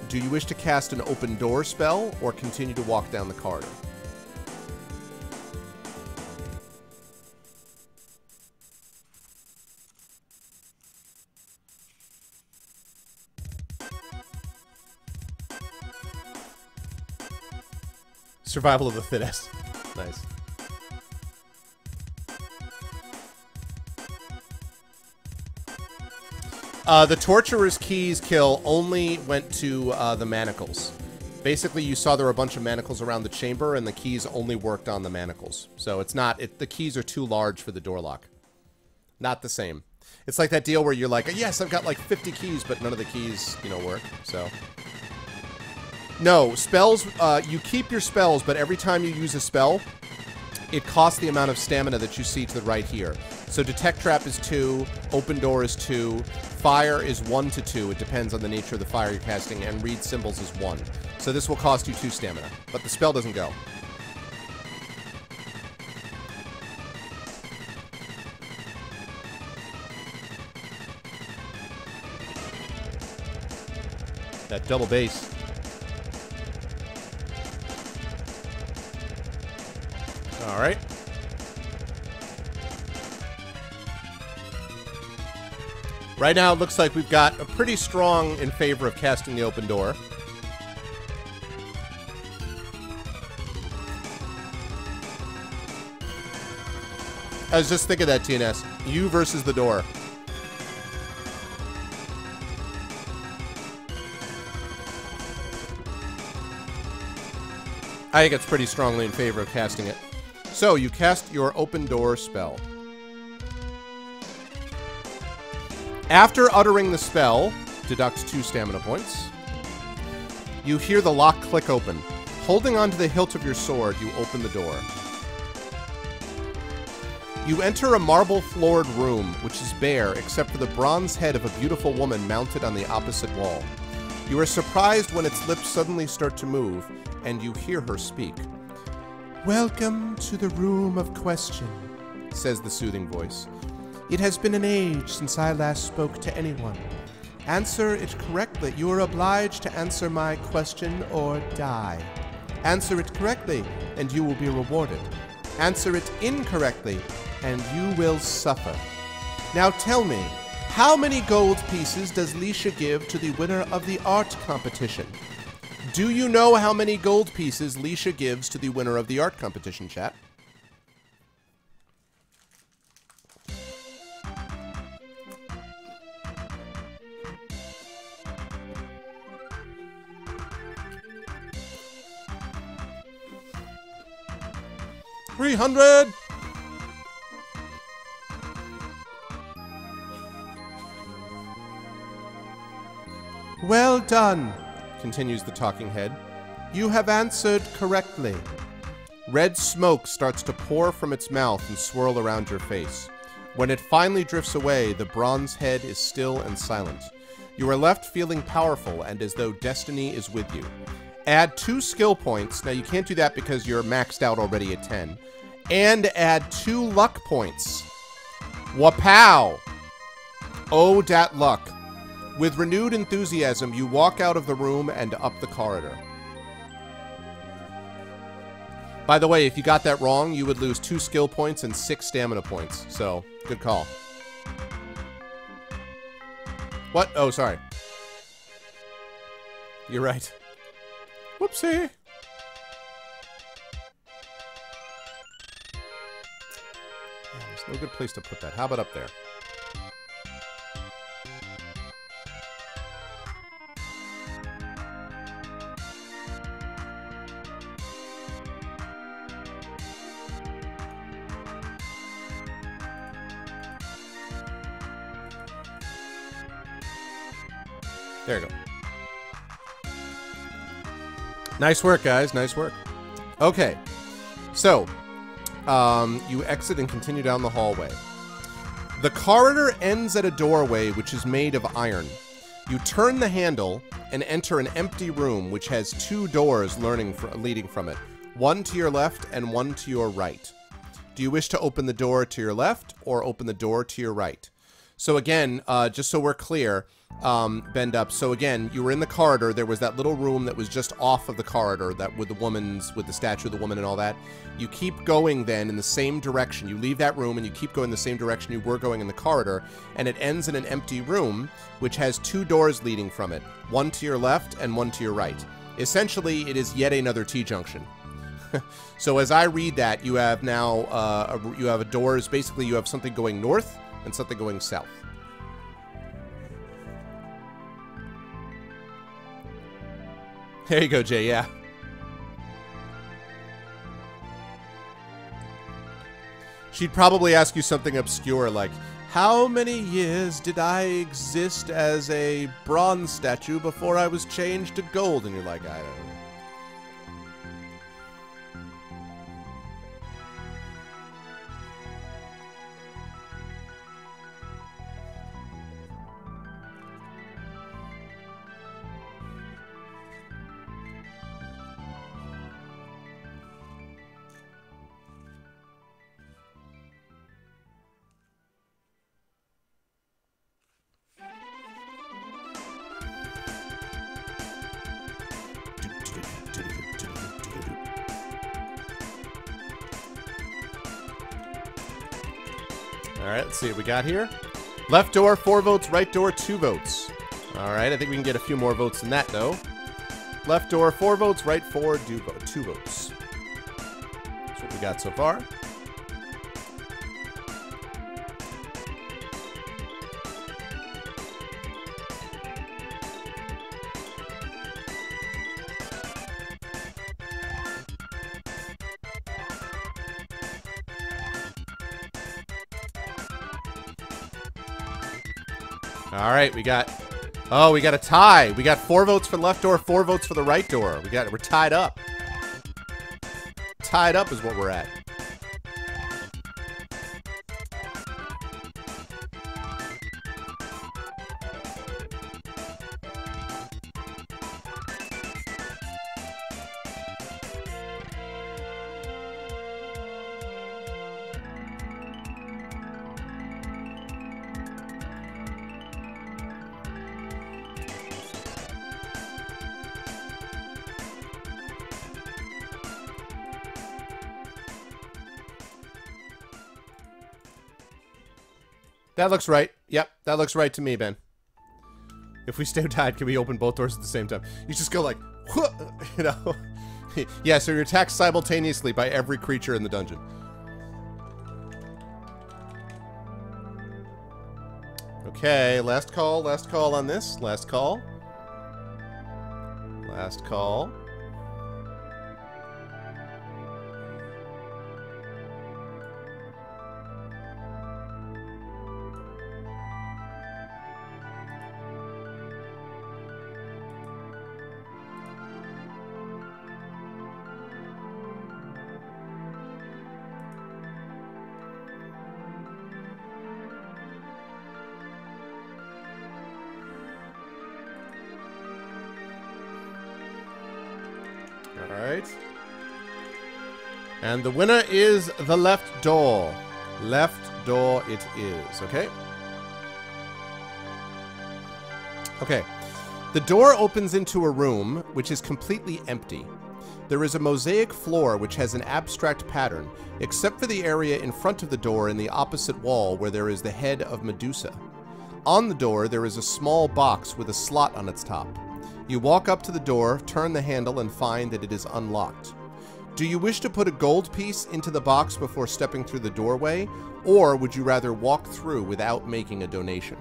Do you wish to cast an open door spell or continue to walk down the corridor? Survival of the fittest. Nice. The Torturer's Keys kill only went to the manacles. Basically, you saw there were a bunch of manacles around the chamber, and the keys only worked on the manacles. So it's not... the keys are too large for the door lock. Not the same. It's like that deal where you're like, yes, I've got like 50 keys, but none of the keys, you know, work. So... No, spells, you keep your spells, but every time you use a spell, it costs the amount of stamina that you see to the right here. So Detect Trap is 2, Open Door is 2, Fire is 1 to 2, it depends on the nature of the fire you're casting, and Read Symbols is 1. So this will cost you 2 stamina, but the spell doesn't go. That double bass. All right. Right now, it looks like we've got a pretty strong in favor of casting the open door. I was just thinking that, TNS. You versus the door. I think it's pretty strongly in favor of casting it. So, you cast your open door spell. After uttering the spell, deduct 2 stamina points. You hear the lock click open. Holding onto the hilt of your sword, you open the door. You enter a marble-floored room, which is bare except for the bronze head of a beautiful woman mounted on the opposite wall. You are surprised when its lips suddenly start to move, and you hear her speak. "Welcome to the room of question," says the soothing voice. "It has been an age since I last spoke to anyone. Answer it correctly. You are obliged to answer my question or die. Answer it correctly, and you will be rewarded. Answer it incorrectly, and you will suffer. Now tell me, how many gold pieces does Leisha give to the winner of the art competition?" Do you know how many gold pieces Leisha gives to the winner of the art competition, chat? $300! Well done, continues the talking head. You have answered correctly. Red smoke starts to pour from its mouth and swirl around your face. When it finally drifts away, the bronze head is still and silent. You are left feeling powerful and as though destiny is with you. Add 2 skill points. Now you can't do that because you're maxed out already at 10. And add 2 luck points. Wapow! Oh, dat luck. With renewed enthusiasm, you walk out of the room and up the corridor. By the way, if you got that wrong, you would lose 2 skill points and 6 stamina points. So, good call. What? Oh, sorry. You're right. Whoopsie. There's no good place to put that. How about up there? There you go. Nice work, guys. Nice work. Okay. So, you exit and continue down the hallway. The corridor ends at a doorway which is made of iron. You turn the handle and enter an empty room which has 2 doors leading from it. One to your left and one to your right. Do you wish to open the door to your left or open the door to your right? So again, just so we're clear, bend up. So again, you were in the corridor. There was that little room that was just off of the corridor, that with the statue of the woman and all that. You keep going then in the same direction. You leave that room and you keep going the same direction you were going in the corridor, and it ends in an empty room, which has two doors leading from it, one to your left and one to your right. Essentially, it is yet another T-junction. So as I read that, you have now, you have a doors, basically you have something going north and something going south. There you go, Jay, yeah. She'd probably ask you something obscure like, how many years did I exist as a bronze statue before I was changed to gold? And you're like, I don't know. Alright, let's see what we got here. Left door, 4 votes. Right door, 2 votes. Alright, I think we can get a few more votes than that, though. Left door, 4 votes. Right 4, 2 votes. That's what we got so far. All right, we got a tie. We got 4 votes for the left door, 4 votes for the right door. We're tied up. Tied up is what we're at. That looks right. Yep, that looks right to me, Ben. If we stay tied, can we open both doors at the same time? You just go like, you know? Yeah, so you're attacked simultaneously by every creature in the dungeon. Okay, last call on this. Last call. Last call. Alright. And the winner is the left door. Left door it is, okay? Okay. The door opens into a room which is completely empty. There is a mosaic floor which has an abstract pattern, except for the area in front of the door in the opposite wall where there is the head of Medusa. On the door, there is a small box with a slot on its top. You walk up to the door, turn the handle, and find that it is unlocked. Do you wish to put a gold piece into the box before stepping through the doorway, or would you rather walk through without making a donation?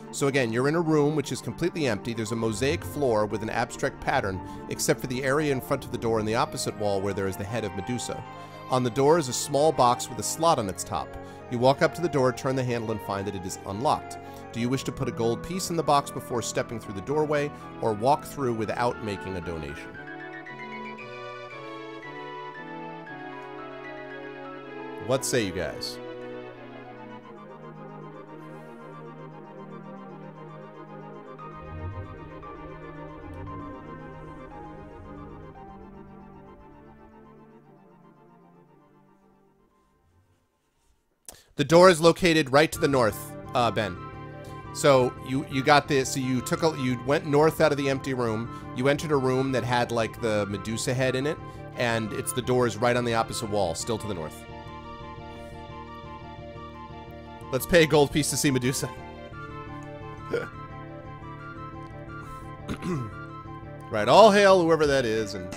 So again, you're in a room which is completely empty. There's a mosaic floor with an abstract pattern, except for the area in front of the door in the opposite wall where there is the head of Medusa. On the door is a small box with a slot on its top. You walk up to the door, turn the handle, and find that it is unlocked. Do you wish to put a gold piece in the box before stepping through the doorway, or walk through without making a donation? What say you guys? The door is located right to the north, Ben. So you got this. So you went north out of the empty room. You entered a room that had like the Medusa head in it, and the door is right on the opposite wall, still to the north. Let's pay a gold piece to see Medusa. Right, all hail whoever that is, and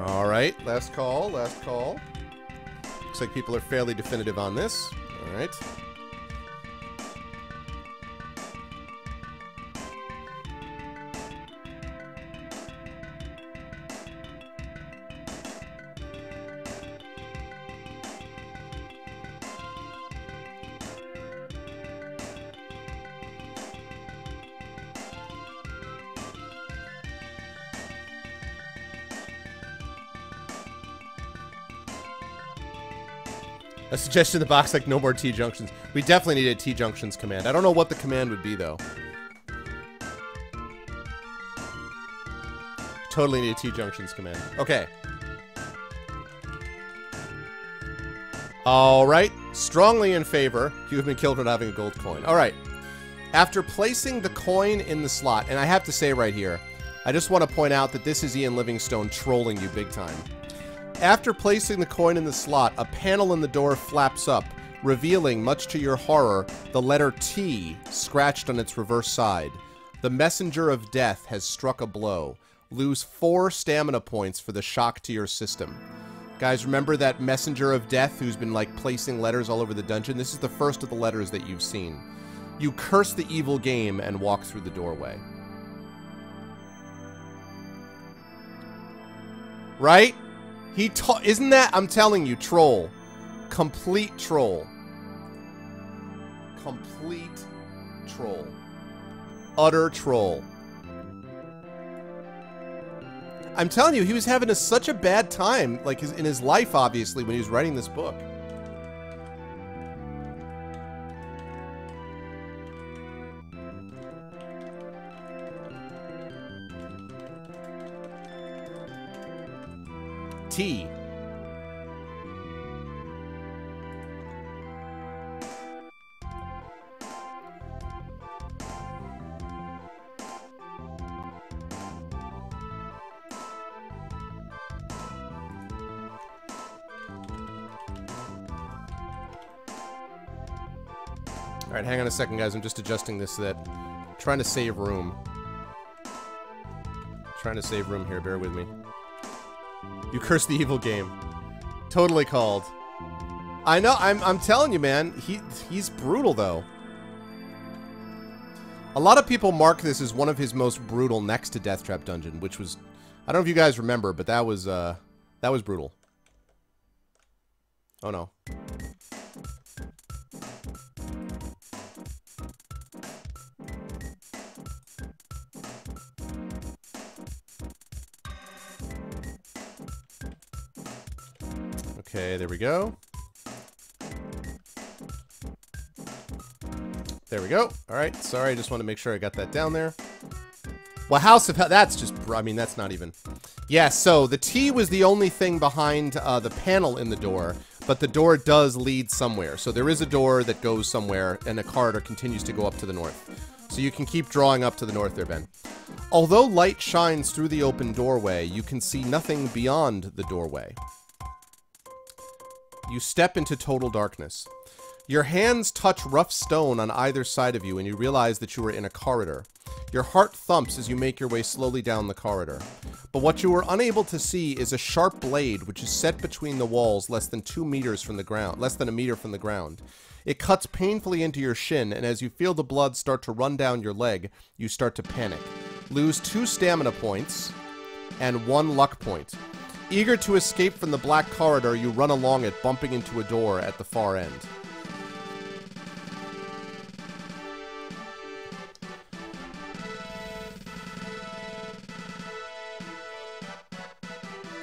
all right, last call, last call. Looks like people are fairly definitive on this. All right. A suggestion in the box, like no more T-junctions. We definitely need a T-junctions command. I don't know what the command would be, though. Totally need a T-junctions command. Okay. Alright. Strongly in favor. You have been killed for not having a gold coin. Alright. After placing the coin in the slot, and I have to say right here, I just want to point out that this is Ian Livingstone trolling you big time. After placing the coin in the slot, a panel in the door flaps up, revealing, much to your horror, the letter T scratched on its reverse side. The messenger of death has struck a blow. Lose 4 stamina points for the shock to your system. Guys, remember that messenger of death who's been, like, placing letters all over the dungeon? This is the first of the letters that you've seen. You curse the evil game and walk through the doorway. Right? Isn't that, I'm telling you, troll. Complete troll. Complete troll. Utter troll. I'm telling you, he was having such a bad time, like, in his life, obviously, when he was writing this book. T. Alright, hang on a second, guys. I'm just adjusting this so that I'm trying to save room. Trying to save room here, bear with me. You curse the evil game. Totally called. I know, I'm telling you, man. He's brutal, though. A lot of people mark this as one of his most brutal next to Death Trap Dungeon, which was... I don't know if you guys remember, but that was brutal. Oh, no. Okay, there we go. There we go. Alright, sorry, I just want to make sure I got that down there. Well, House of Hell, that's just, I mean, that's not even... Yeah, so the T was the only thing behind the panel in the door, but the door does lead somewhere. So there is a door that goes somewhere, and a corridor continues to go up to the north. So you can keep drawing up to the north there, Ben. Although light shines through the open doorway, you can see nothing beyond the doorway. You step into total darkness. Your hands touch rough stone on either side of you, and you realize that you are in a corridor. Your heart thumps as you make your way slowly down the corridor. But what you are unable to see is a sharp blade which is set between the walls less than 2 meters from the ground, less than a meter from the ground. It cuts painfully into your shin, and as you feel the blood start to run down your leg, you start to panic. Lose 2 stamina points and 1 luck point. Eager to escape from the black corridor, you run along it, bumping into a door at the far end.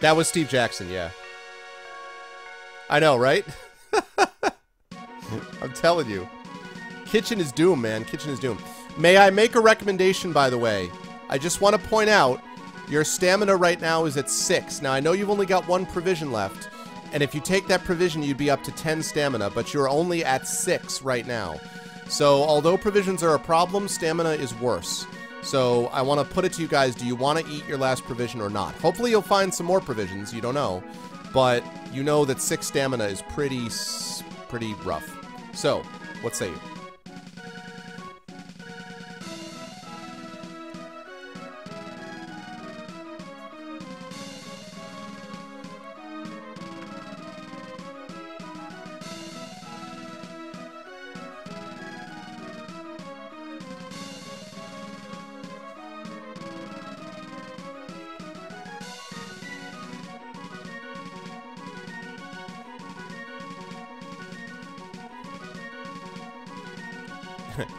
That was Steve Jackson, yeah. I know, right? I'm telling you. Kitchen is doom, man. Kitchen is doom. May I make a recommendation, by the way? I just want to point out Your stamina right now is at 6. Now, I know you've only got 1 provision left, and if you take that provision, you'd be up to 10 stamina, but you're only at 6 right now. So, although provisions are a problem, stamina is worse. So, I want to put it to you guys, do you want to eat your last provision or not? Hopefully you'll find some more provisions, you don't know. But you know that 6 stamina is pretty rough. So, what say you?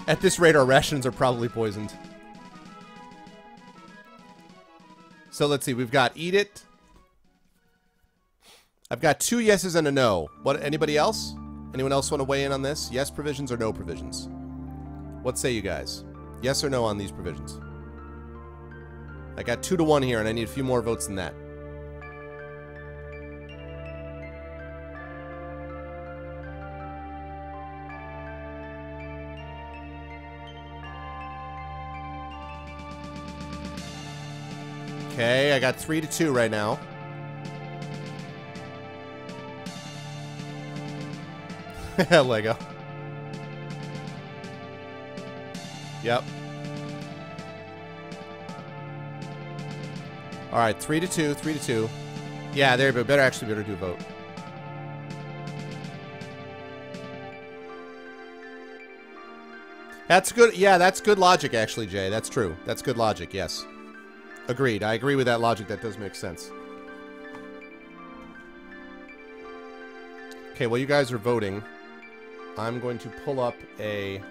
At this rate, our rations are probably poisoned. So let's see. We've got eat it. I've got 2 yeses and a no. What? Anybody else? Anyone else want to weigh in on this? Yes provisions or no provisions? What say you guys? Yes or no on these provisions? I got 2 to 1 here, and I need a few more votes than that. Okay, I got 3 to 2 right now. Lego. Yep. Alright, 3 to 2, 3 to 2. Yeah, there you go. Better do a vote. That's good. Yeah, that's good logic, actually, Jay. That's true. That's good logic, yes. Agreed. I agree with that logic. That does make sense. Okay, while you guys are voting, I'm going to pull up a...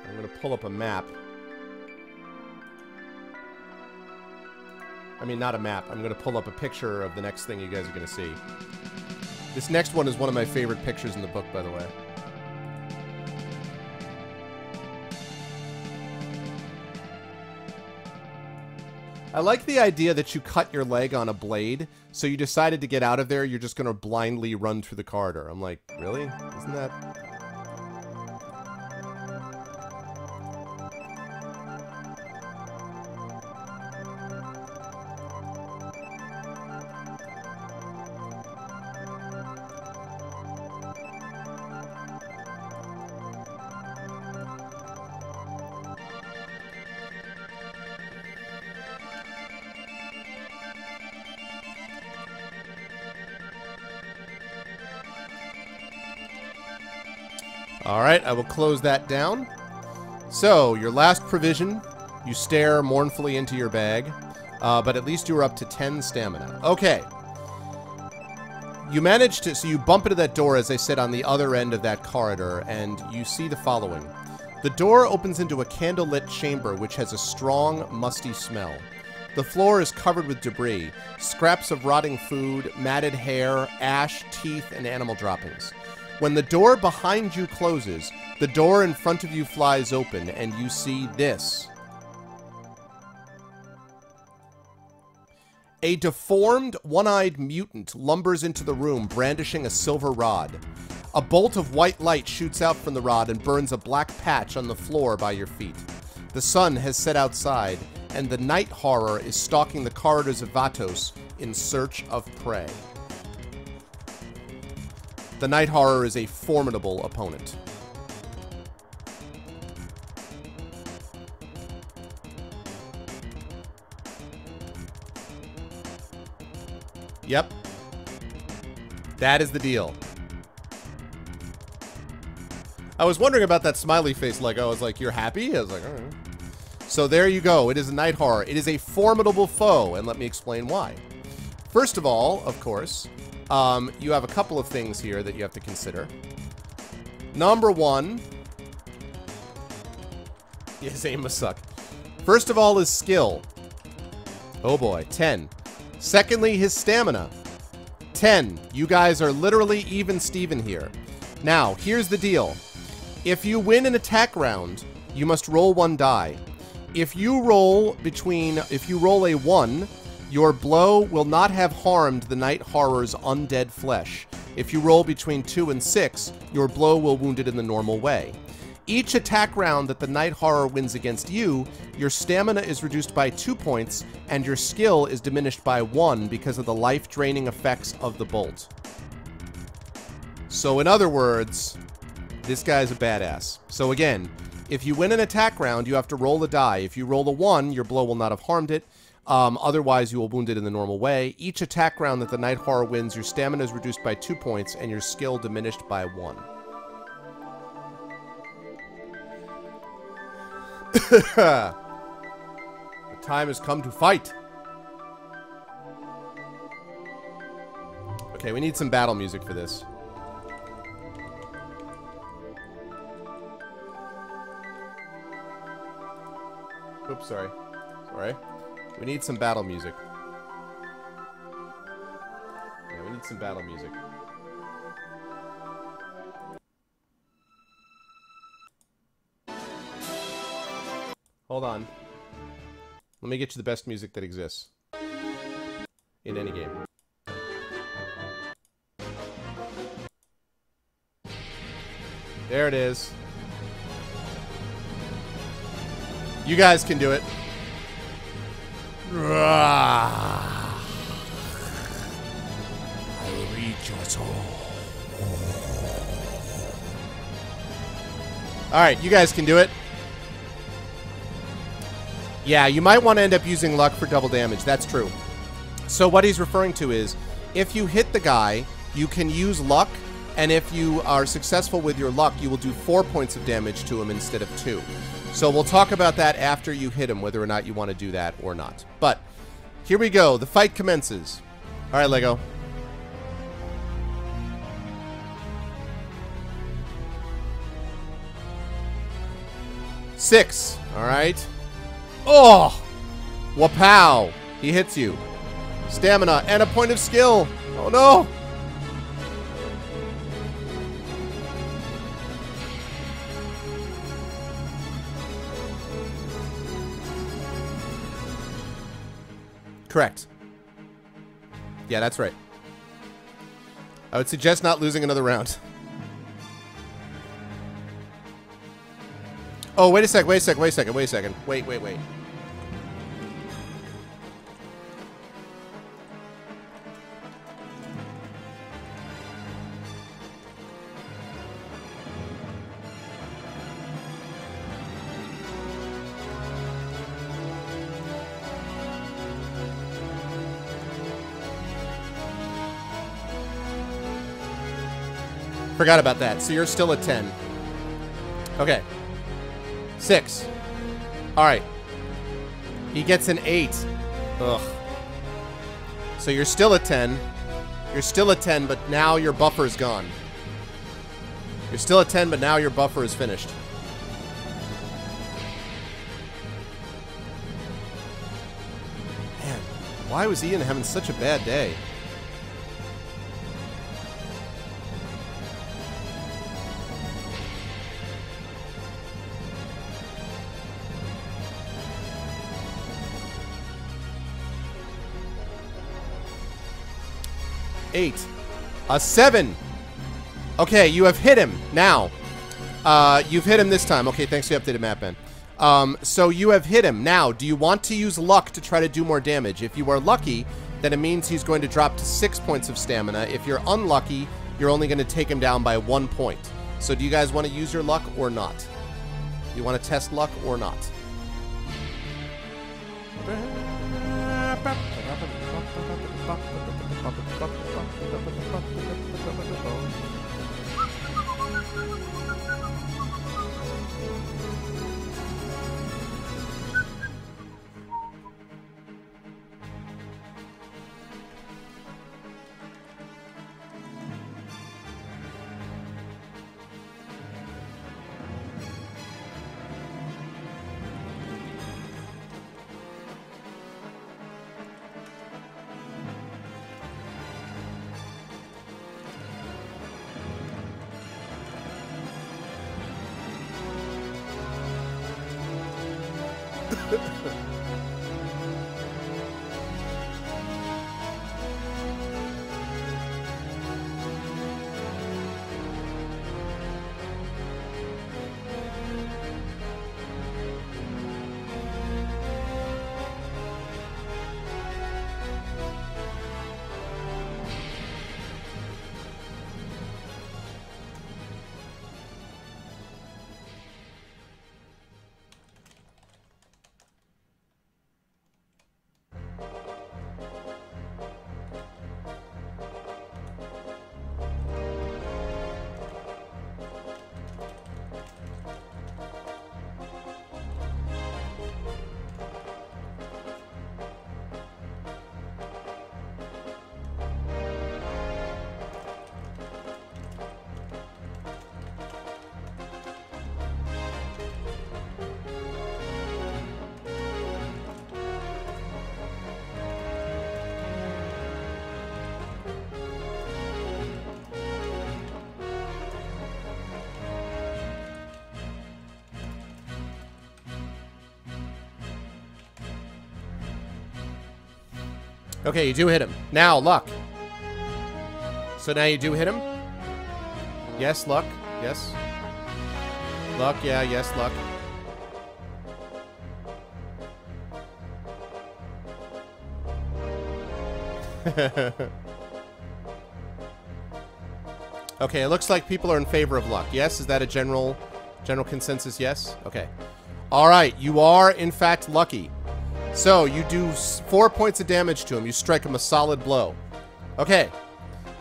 I'm going to pull up a map. I mean, not a map. I'm going to pull up a picture of the next thing you guys are going to see. This next one is one of my favorite pictures in the book, by the way. I like the idea that you cut your leg on a blade, so you decided to get out of there, you're just going to blindly run through the corridor. I'm like, really? Isn't that... Alright, I will close that down. So, your last provision, you stare mournfully into your bag, but at least you were up to 10 stamina. Okay. You managed to, so you bump into that door, as I said, on the other end of that corridor, and you see the following. The door opens into a candlelit chamber which has a strong, musty smell. The floor is covered with debris, scraps of rotting food, matted hair, ash, teeth, and animal droppings. When the door behind you closes, the door in front of you flies open, and you see this. A deformed, one-eyed mutant lumbers into the room, brandishing a silver rod. A bolt of white light shoots out from the rod and burns a black patch on the floor by your feet. The sun has set outside, and the night horror is stalking the corridors of Vatos in search of prey. The Night Horror is a formidable opponent. Yep. That is the deal. I was wondering about that smiley face, Lego. I was like, you're happy? I was like, all right. So there you go. It is a Night Horror. It is a formidable foe, and let me explain why. First of all, of course... you have a couple of things here that you have to consider. Number one... His aim must suck. First of all, his skill. Oh boy, 10. Secondly, his stamina. 10. You guys are literally even Steven here. Now, here's the deal. If you win an attack round, you must roll 1 die. If you roll a 1, your blow will not have harmed the night horror's undead flesh. If you roll between 2 and 6, your blow will wound it in the normal way. Each attack round that the night horror wins against you, your stamina is reduced by 2 points, and your skill is diminished by 1 because of the life-draining effects of the bolt. So in other words, this guy's a badass. So again, if you win an attack round, you have to roll a die. If you roll a 1, your blow will not have harmed it. Otherwise, you will wound it in the normal way. Each attack round that the night horror wins, your stamina is reduced by 2 points, and your skill diminished by 1. The time has come to fight. Okay, we need some battle music for this. Oops, sorry. Sorry. We need some battle music. Yeah, we need some battle music. Hold on. Let me get you the best music that exists. In any game. There it is. You guys can do it. I'll reach your soul. Alright, you guys can do it. Yeah, you might want to end up using luck for double damage. That's true. So what he's referring to is, if you hit the guy, you can use luck, and if you are successful with your luck, you will do 4 points of damage to him instead of 2. So we'll talk about that after you hit him, whether or not you want to do that or not. But here we go. The fight commences. All right, Lego. Six. All right. Oh! Wapow! He hits you. Stamina and a point of skill. Oh no! Correct. Yeah, that's right. I would suggest not losing another round. Oh, wait a sec, wait a sec, wait a second, wait a second. Wait. Forgot about that. So you're still at 10. Okay. 6. Alright. He gets an 8. Ugh. So you're still at 10. You're still at 10, but now your buffer's gone. You're still at 10, but now your buffer is finished. Man, why was Ian having such a bad day? A 7. Okay, you have hit him now. You've hit him this time. Okay, thanks for the updated map, Ben. So you have hit him. Now, do you want to use luck to try to do more damage? If you are lucky, then it means he's going to drop to 6 points of stamina. If you're unlucky, you're only going to take him down by 1 point. So do you guys want to use your luck or not? You want to test luck or not? Okay, you do hit him. Now, luck. So now you do hit him? Yes, luck. Yes. Luck, yeah, yes, luck. Okay, it looks like people are in favor of luck. Yes, is that a general consensus? Yes? Okay. All right, you are, in fact, lucky. So, you do 4 points of damage to him. You strike him a solid blow. Okay.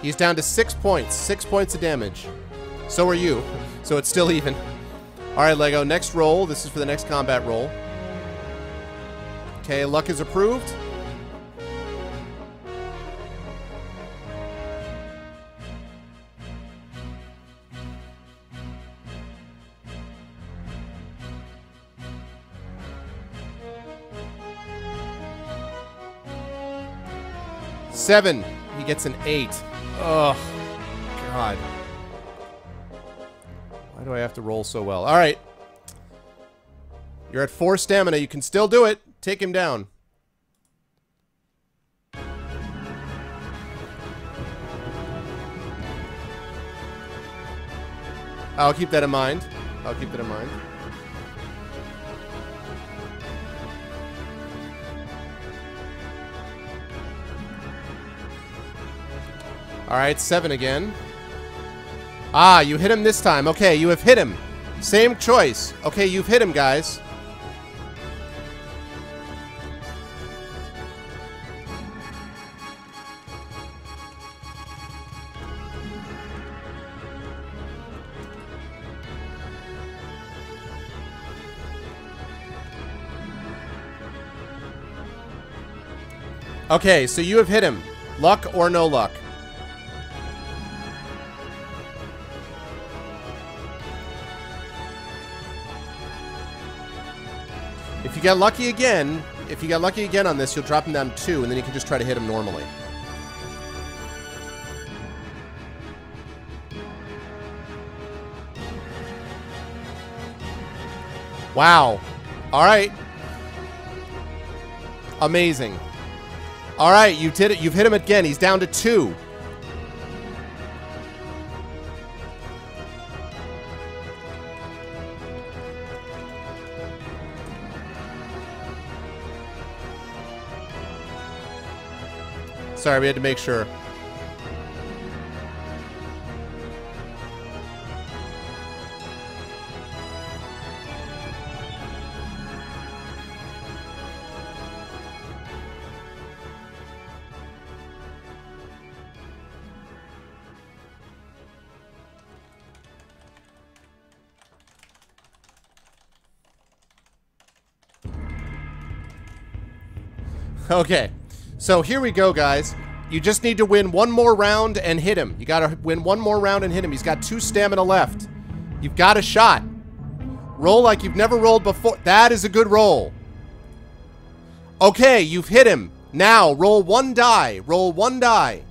He's down to 6 points. 6 points of damage. So are you. So it's still even. All right, Lego. Next roll. This is for the next combat roll. Okay, luck is approved. Seven. He gets an 8. Oh, God. Why do I have to roll so well? All right. You're at 4 stamina. You can still do it. Take him down. I'll keep that in mind. I'll keep that in mind. All right, 7 again. Ah, you hit him this time. Okay, you have hit him. Same choice. Okay, you've hit him, guys. Okay, so you have hit him. Luck or no luck? If you get lucky again, on this, you'll drop him down 2, and then you can just try to hit him normally. Wow. All right. Amazing. All right, you did it. You've hit him again. He's down to 2. Sorry, we had to make sure. Okay, so here we go, guys. You just need to win one more round and hit him. You gotta win one more round and hit him. He's got 2 stamina left. You've got a shot. Roll like you've never rolled before. That is a good roll. Okay, you've hit him. Now, roll 1 die. Roll 1 die.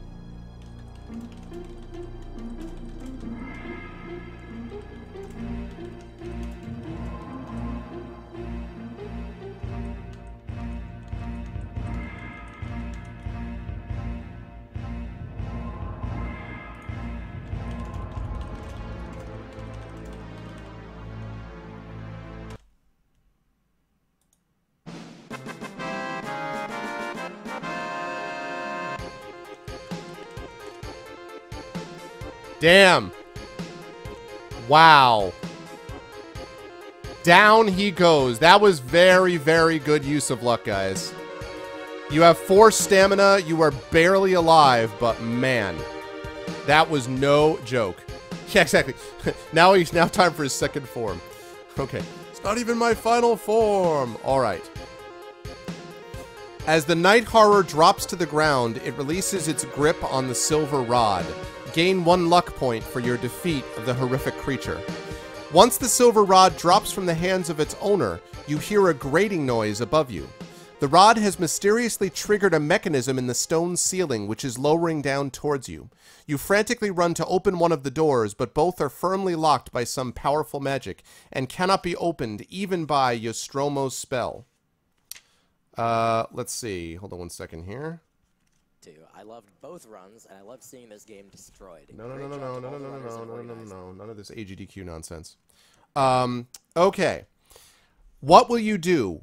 Damn. Wow. Down he goes. That was very, very good use of luck, guys. You have 4 stamina. You are barely alive, but man, that was no joke. Yeah, exactly. Now time for his second form. Okay. It's not even my final form. All right. As the night horror drops to the ground, it releases its grip on the silver rod. Gain 1 luck point for your defeat of the horrific creature. Once the silver rod drops from the hands of its owner, you hear a grating noise above you. The rod has mysteriously triggered a mechanism in the stone ceiling which is lowering down towards you. You frantically run to open one of the doors, but both are firmly locked by some powerful magic and cannot be opened even by Nostromo's spell. Let's see. Hold on 1 second here. to. I loved both runs, and I loved seeing this game destroyed. No, Great job to all the runners and organizers. none of this AGDQ nonsense. Okay. What will you do?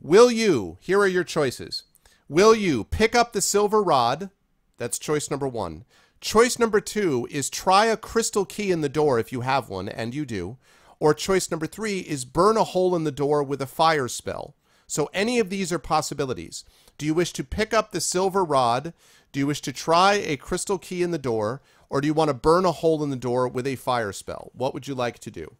Here are your choices. Will you pick up the silver rod? That's choice number 1. Choice number 2 is try a crystal key in the door if you have one, and you do. Or choice number 3 is burn a hole in the door with a fire spell. So any of these are possibilities. Do you wish to pick up the silver rod? Do you wish to try a crystal key in the door? Or do you want to burn a hole in the door with a fire spell? What would you like to do?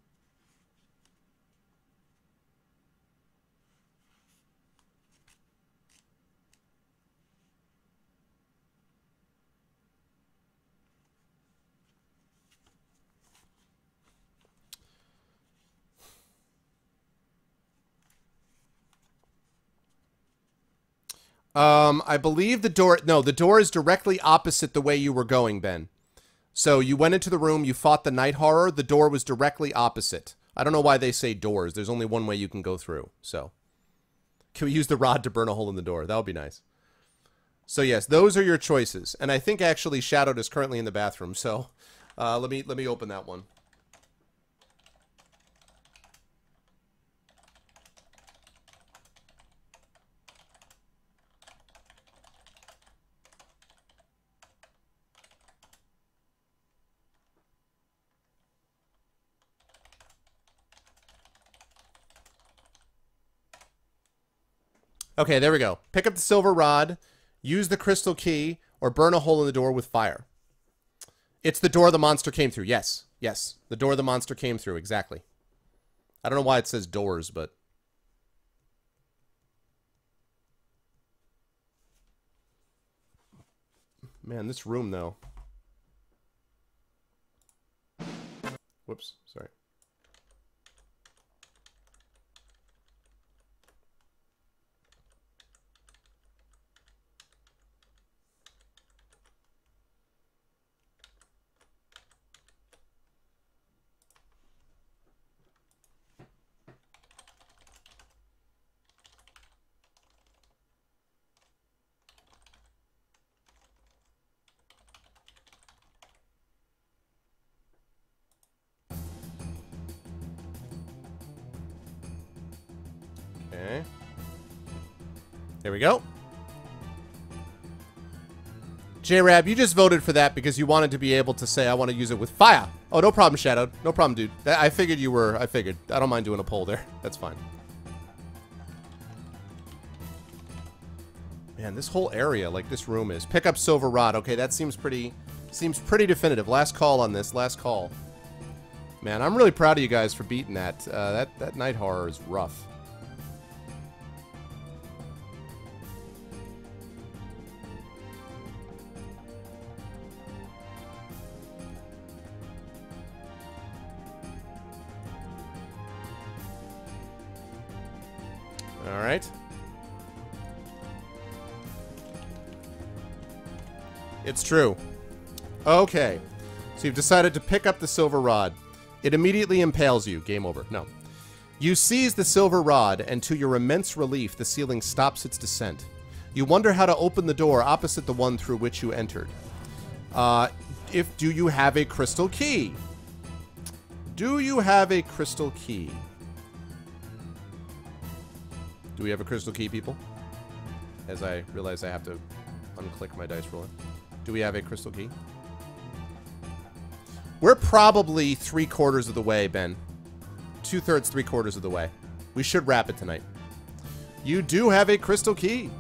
I believe the door... No, the door is directly opposite the way you were going, Ben. So you went into the room, you fought the night horror, the door was directly opposite. I don't know why they say doors. There's only one way you can go through, so... Can we use the rod to burn a hole in the door? That would be nice. So yes, those are your choices. And I think actually Shadowed is currently in the bathroom, so... let me open that one. Okay, there we go. Pick up the silver rod, use the crystal key, or burn a hole in the door with fire. It's the door the monster came through. Yes. Yes. The door the monster came through. Exactly. I don't know why it says doors, but... Man, this room, though. Whoops. Sorry. Okay. There we go. J-Rab, you just voted for that because you wanted to be able to say, I want to use it with fire. Oh, no problem, Shadowed. No problem, dude. I figured you were... I figured. I don't mind doing a poll there. That's fine. Man, this whole area, like this room is. Pick up silver rod. Okay, that seems pretty definitive. Last call on this. Last call. Man, I'm really proud of you guys for beating that. That night horror is rough. All right. It's true. Okay. So you've decided to pick up the silver rod. It immediately impales you. Game over. No. You seize the silver rod, and to your immense relief, the ceiling stops its descent. You wonder how to open the door opposite the one through which you entered. Do you have a crystal key? Do you have a crystal key? Do we have a crystal key, people? As I realize I have to unclick my dice roller. Do we have a crystal key? We're probably 3/4 of the way, Ben. 2/3, 3/4 of the way. We should wrap it tonight. You do have a crystal key.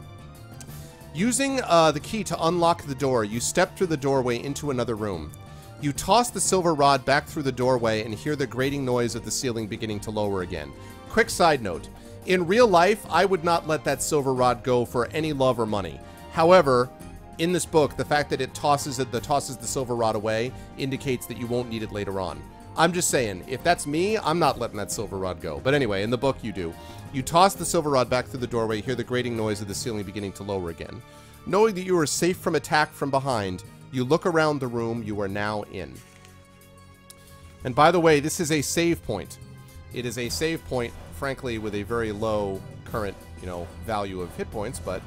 Using the key to unlock the door, you step through the doorway into another room. You toss the silver rod back through the doorway and hear the grating noise of the ceiling beginning to lower again. Quick side note. In real life, I would not let that silver rod go for any love or money. However, in this book, the fact that it tosses the silver rod away indicates that you won't need it later on. I'm just saying, if that's me, I'm not letting that silver rod go. But anyway, in the book, you do. You toss the silver rod back through the doorway, hear the grating noise of the ceiling beginning to lower again. Knowing that you are safe from attack from behind, you look around the room you are now in. And by the way, this is a save point. It is a save point, frankly, with a very low current, value of hit points, but...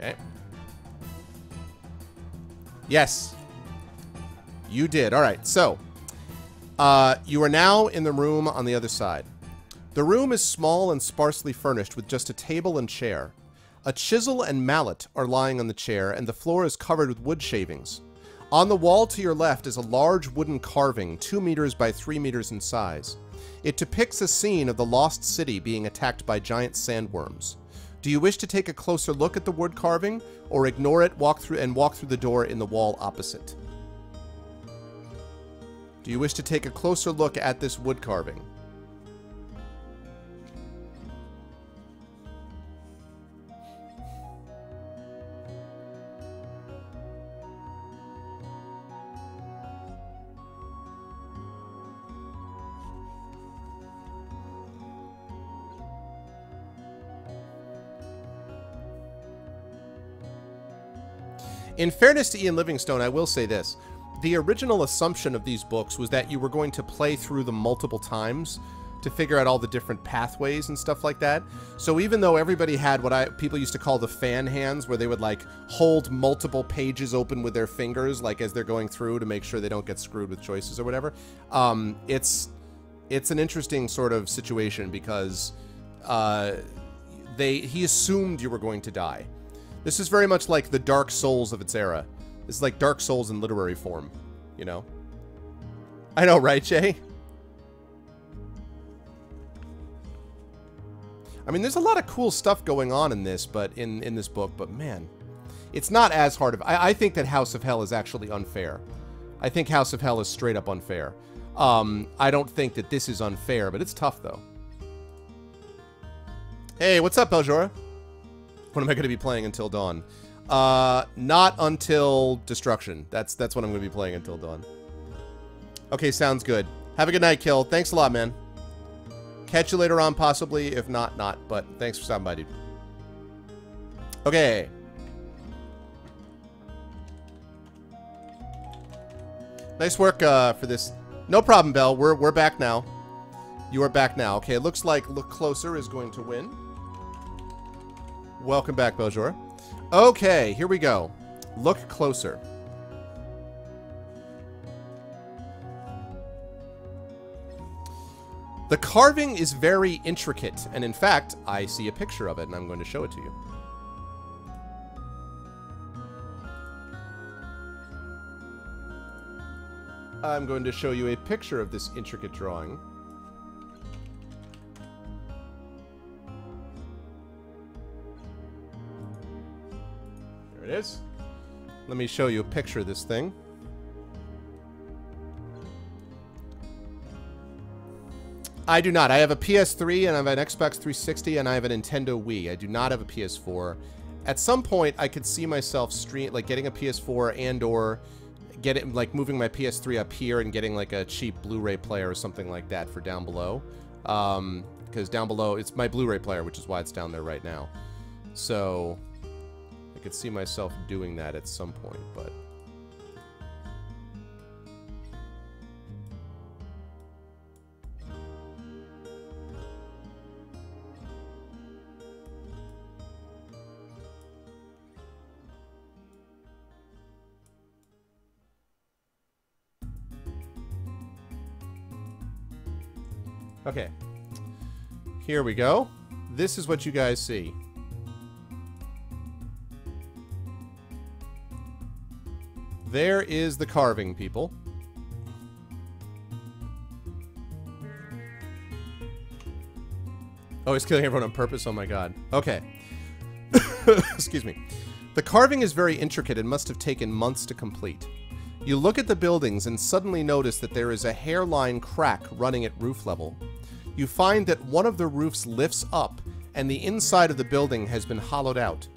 Okay. Yes. You did. All right. So, you are now in the room on the other side. The room is small and sparsely furnished with just a table and chair. A chisel and mallet are lying on the chair, and the floor is covered with wood shavings. On the wall to your left is a large wooden carving, 2 meters by 3 meters in size. It depicts a scene of the lost city being attacked by giant sandworms. Do you wish to take a closer look at the wood carving, or ignore it, walk through the door in the wall opposite? Do you wish to take a closer look at this wood carving? In fairness to Ian Livingstone, I will say this. The original assumption of these books was that you were going to play through them multiple times to figure out all the different pathways and stuff like that. So even though everybody had what people used to call the fan hands, where they would like hold multiple pages open with their fingers, like as they're going through to make sure they don't get screwed with choices or whatever, it's an interesting sort of situation because he assumed you were going to die. This is very much like the Dark Souls of its era. This is like Dark Souls in literary form, you know? I know, right, Jay? I mean, there's a lot of cool stuff going on in this, but in this book, but man, it's not as hard of... I think that House of Hell is actually unfair. I think House of Hell is straight up unfair. I don't think that this is unfair, but it's tough, though. Hey, what's up, Beljora? What am I going to be playing until dawn? Not until destruction. That's what I'm going to be playing until dawn. Okay, sounds good. Have a good night, Kill. Thanks a lot, man. Catch you later on, possibly. If not, not. But thanks for stopping by, dude. Okay. Nice work for this. No problem, Bell. We're back now. You are back now. Okay, it looks like Look Closer is going to win. Welcome back, Beljora. Okay, here we go. Look Closer. The carving is very intricate, and in fact, I see a picture of it, and I'm going to show it to you. I'm going to show you a picture of this intricate drawing. There it is. Let me show you a picture of this thing. I do not. I have a PS3 and I have an Xbox 360 and I have a Nintendo Wii. I do not have a PS4. At some point, I could see myself getting a PS4 and or moving my PS3 up here and getting like a cheap Blu-ray player or something like that for down below. Because down below, it's my Blu-ray player, which is why it's down there right now. So I could see myself doing that at some point, but... Okay, here we go. This is what you guys see. There is the carving, people. Oh, he's killing everyone on purpose? Oh my god. Okay. Excuse me. The carving is very intricate and must have taken months to complete. You look at the buildings and suddenly notice that there is a hairline crack running at roof level. You find that one of the roofs lifts up and the inside of the building has been hollowed out.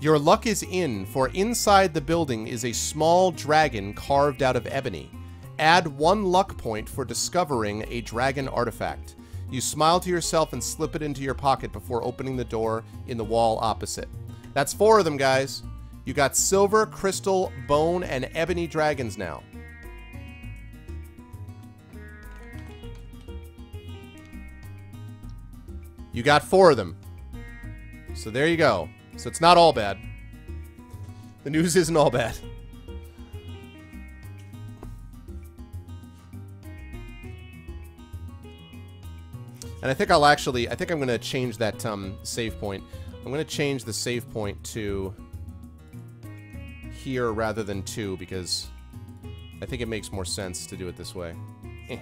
Your luck is in, for inside the building is a small dragon carved out of ebony. Add 1 luck point for discovering a dragon artifact. You smile to yourself and slip it into your pocket before opening the door in the wall opposite. That's 4 of them, guys. You got silver, crystal, bone, and ebony dragons now. You got 4 of them. So there you go. So it's not all bad. The news isn't all bad. And I think I'll actually... I think I'm going to change that save point. I'm going to change the save point to here rather than 2 because I think it makes more sense to do it this way. There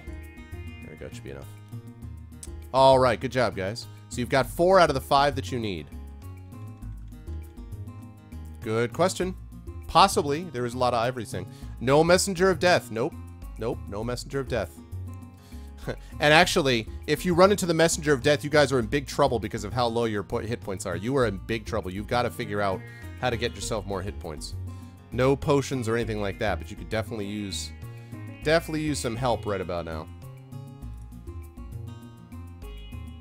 we go. It should be enough. All right. Good job, guys. So you've got 4 out of the 5 that you need. Good question. Possibly. There is a lot of everything. No messenger of death. Nope. Nope. No messenger of death. And actually, if you run into the messenger of death, you guys are in big trouble because of how low your hit points are. You are in big trouble. You've got to figure out how to get yourself more hit points. No potions or anything like that, but you could definitely use some help right about now.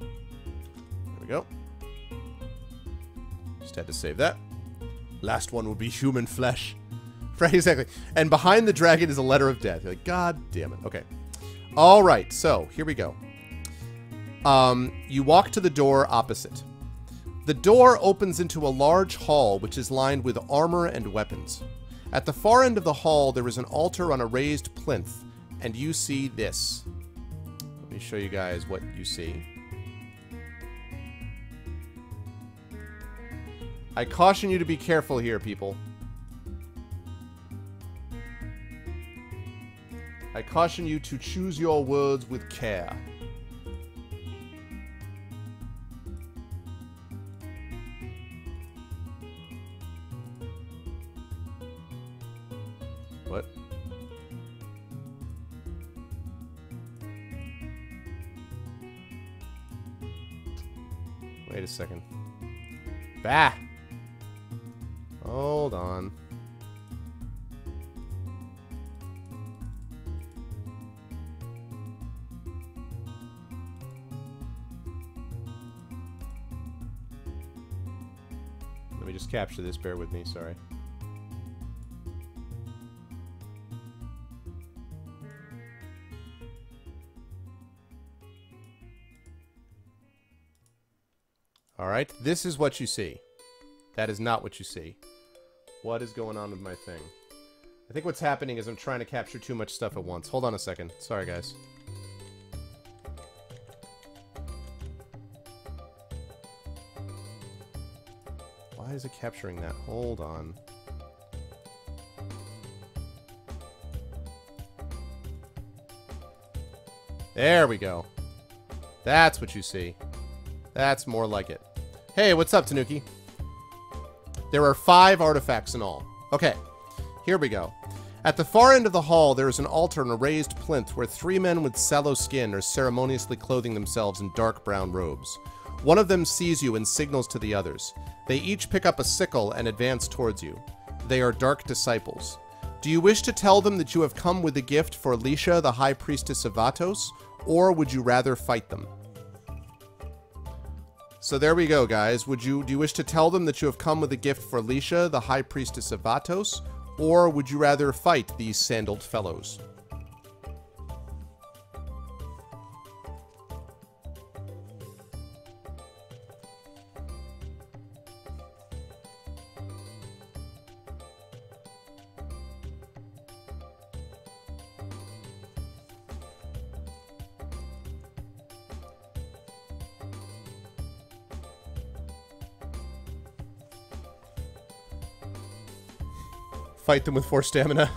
There we go. Just had to save that. Last one will be human flesh. Right, exactly. And behind the dragon is a letter of death. You're like, God damn it. Okay. All right, so here we go. You walk to the door opposite. The door opens into a large hall which is lined with armor and weapons. At the far end of the hall, there is an altar on a raised plinth, and you see this. Let me show you guys what you see. I caution you to be careful here, people. I caution you to choose your words with care. What? Wait a second. Bah! Hold on. Let me just capture this, bear with me, sorry. Alright, this is what you see. That is not what you see. What is going on with my thing? I think what's happening is I'm trying to capture too much stuff at once. Hold on a second. Sorry, guys. Why is it capturing that? Hold on. There we go. That's what you see. That's more like it. Hey, what's up, Tanuki? There are 5 artifacts in all. Okay, here we go. At the far end of the hall, there is an altar on a raised plinth where 3 men with sallow skin are ceremoniously clothing themselves in dark brown robes. One of them sees you and signals to the others. They each pick up a sickle and advance towards you. They are dark disciples. Do you wish to tell them that you have come with a gift for Alicia, the High Priestess of Vatos, or would you rather fight them? So there we go, guys. Do you wish to tell them that you have come with a gift for Alicia, the High Priestess of Vatos, or would you rather fight these sandaled fellows? Fight them with 4 stamina.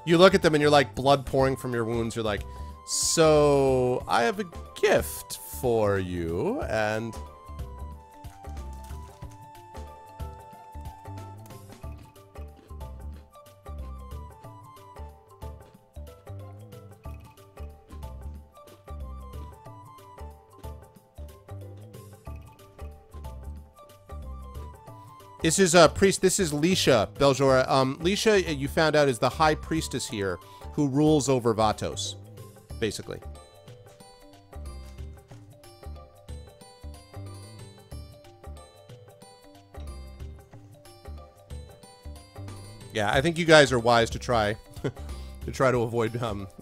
You look at them and you're like blood pouring from your wounds. You're like, so I have a gift for you, and this is this is Lisha, Beljora. Lisha, you found out, is the High Priestess here who rules over Vatos, basically. Yeah, I think you guys are wise to try to avoid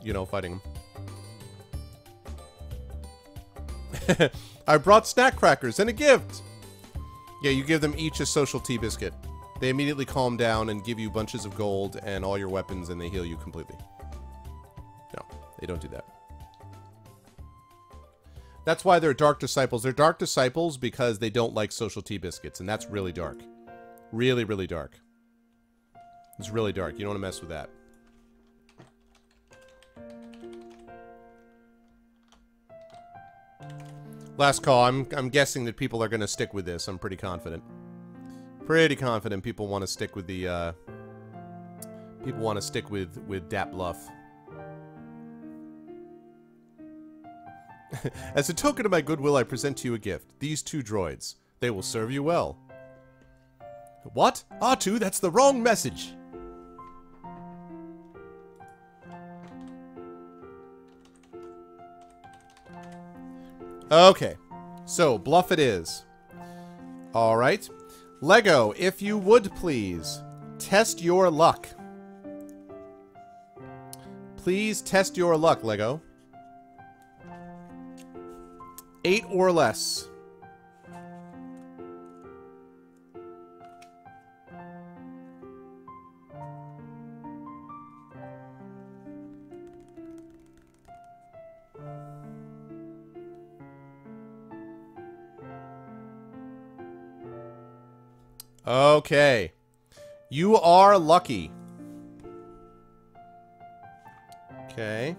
you know, fighting him. I brought snack crackers and a gift. Yeah, you give them each a social tea biscuit. They immediately calm down and give you bunches of gold and all your weapons, and they heal you completely. No, they don't do that. That's why they're dark disciples. They're dark disciples because they don't like social tea biscuits, and that's really dark. Really, really dark. It's really dark. You don't want to mess with that. Last call. I'm guessing that people are going to stick with this. I'm pretty confident. Pretty confident people want to stick with the, people want to stick with Dat Bluff. As a token of my goodwill, I present to you a gift. These 2 droids. They will serve you well. What? R2, that's the wrong message. Okay. So, bluff it is. Alright. Lego, if you would please, test your luck. Please test your luck, Lego. 8 or less. Okay. You are lucky. Okay.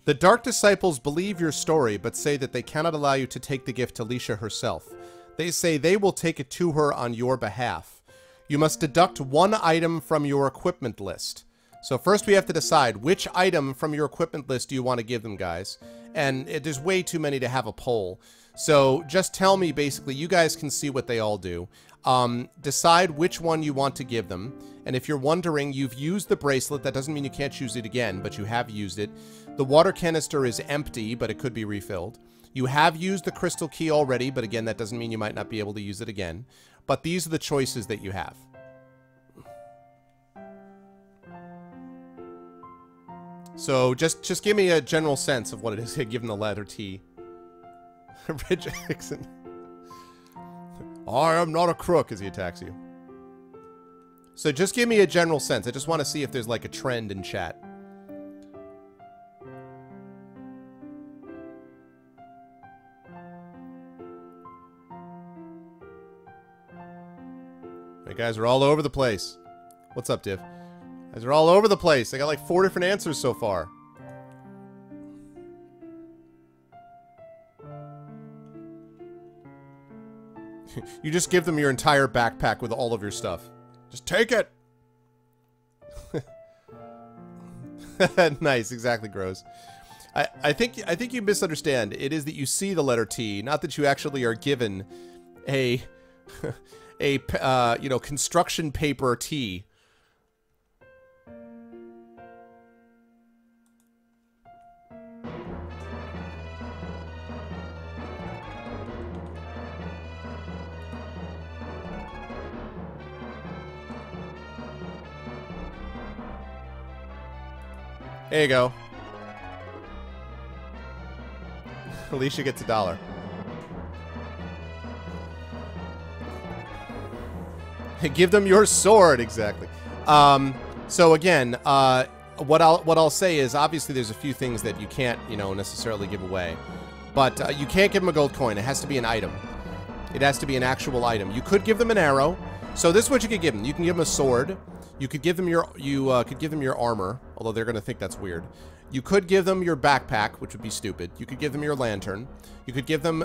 The Dark Disciples believe your story, but say that they cannot allow you to take the gift to Lisha herself. They say they will take it to her on your behalf. You must deduct 1 item from your equipment list. So first we have to decide which item from your equipment list do you want to give them, guys. And there's way too many to have a poll. So just tell me, basically, you guys can see what they all do. Decide which one you want to give them. And if you're wondering, you've used the bracelet. That doesn't mean you can't use it again, but you have used it. The water canister is empty, but it could be refilled. You have used the crystal key already, but again, that doesn't mean you might not be able to use it again. But these are the choices that you have. So just give me a general sense of what it is given the letter T. Rich Jackson. I am not a crook as he attacks you. So just give me a general sense. I just want to see if there's like a trend in chat. You guys are all over the place. What's up, Div? You guys are all over the place. I got like 4 different answers so far. You just give them your entire backpack with all of your stuff. Just take it! Nice, exactly, Gross. I think you misunderstand. It is that you see the letter T, not that you actually are given a you know, construction paper T. There you go. Alicia gets $1. Give them your sword, exactly. So again, what I'll say is obviously there's a few things that you can't, you know, necessarily give away, but you can't give them a gold coin. It has to be an item. It has to be an actual item. You could give them an arrow. So this is what you could give them. You can give them a sword. You could give them your armor, although they're going to think that's weird. You could give them your backpack, which would be stupid. You could give them your lantern. You could give them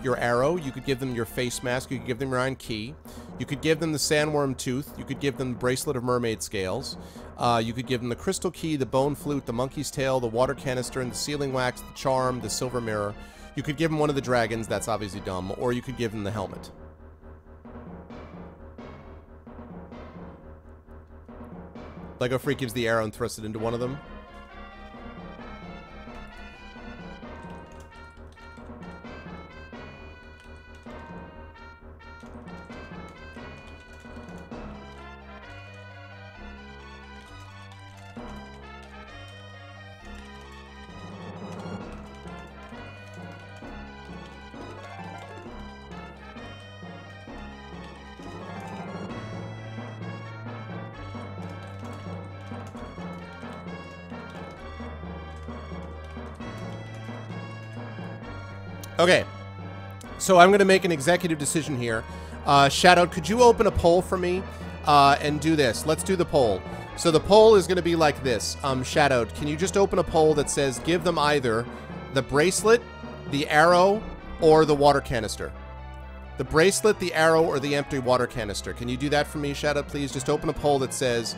your arrow. You could give them your face mask. You could give them your iron key. You could give them the sandworm tooth. You could give them the bracelet of mermaid scales. You could give them the crystal key, the bone flute, the monkey's tail, the water canister, and the sealing wax, the charm, the silver mirror. You could give them one of the dragons. That's obviously dumb. Or you could give them the helmet. Lego Freak gives the arrow and thrusts it into one of them. Okay. So I'm going to make an executive decision here. Shadow, could you open a poll for me and do this? Let's do the poll. So the poll is going to be like this. Shadow, can you just open a poll that says give them either the bracelet, the arrow, or the water canister? The bracelet, the arrow, or the empty water canister. Can you do that for me, Shadow, please? Just open a poll that says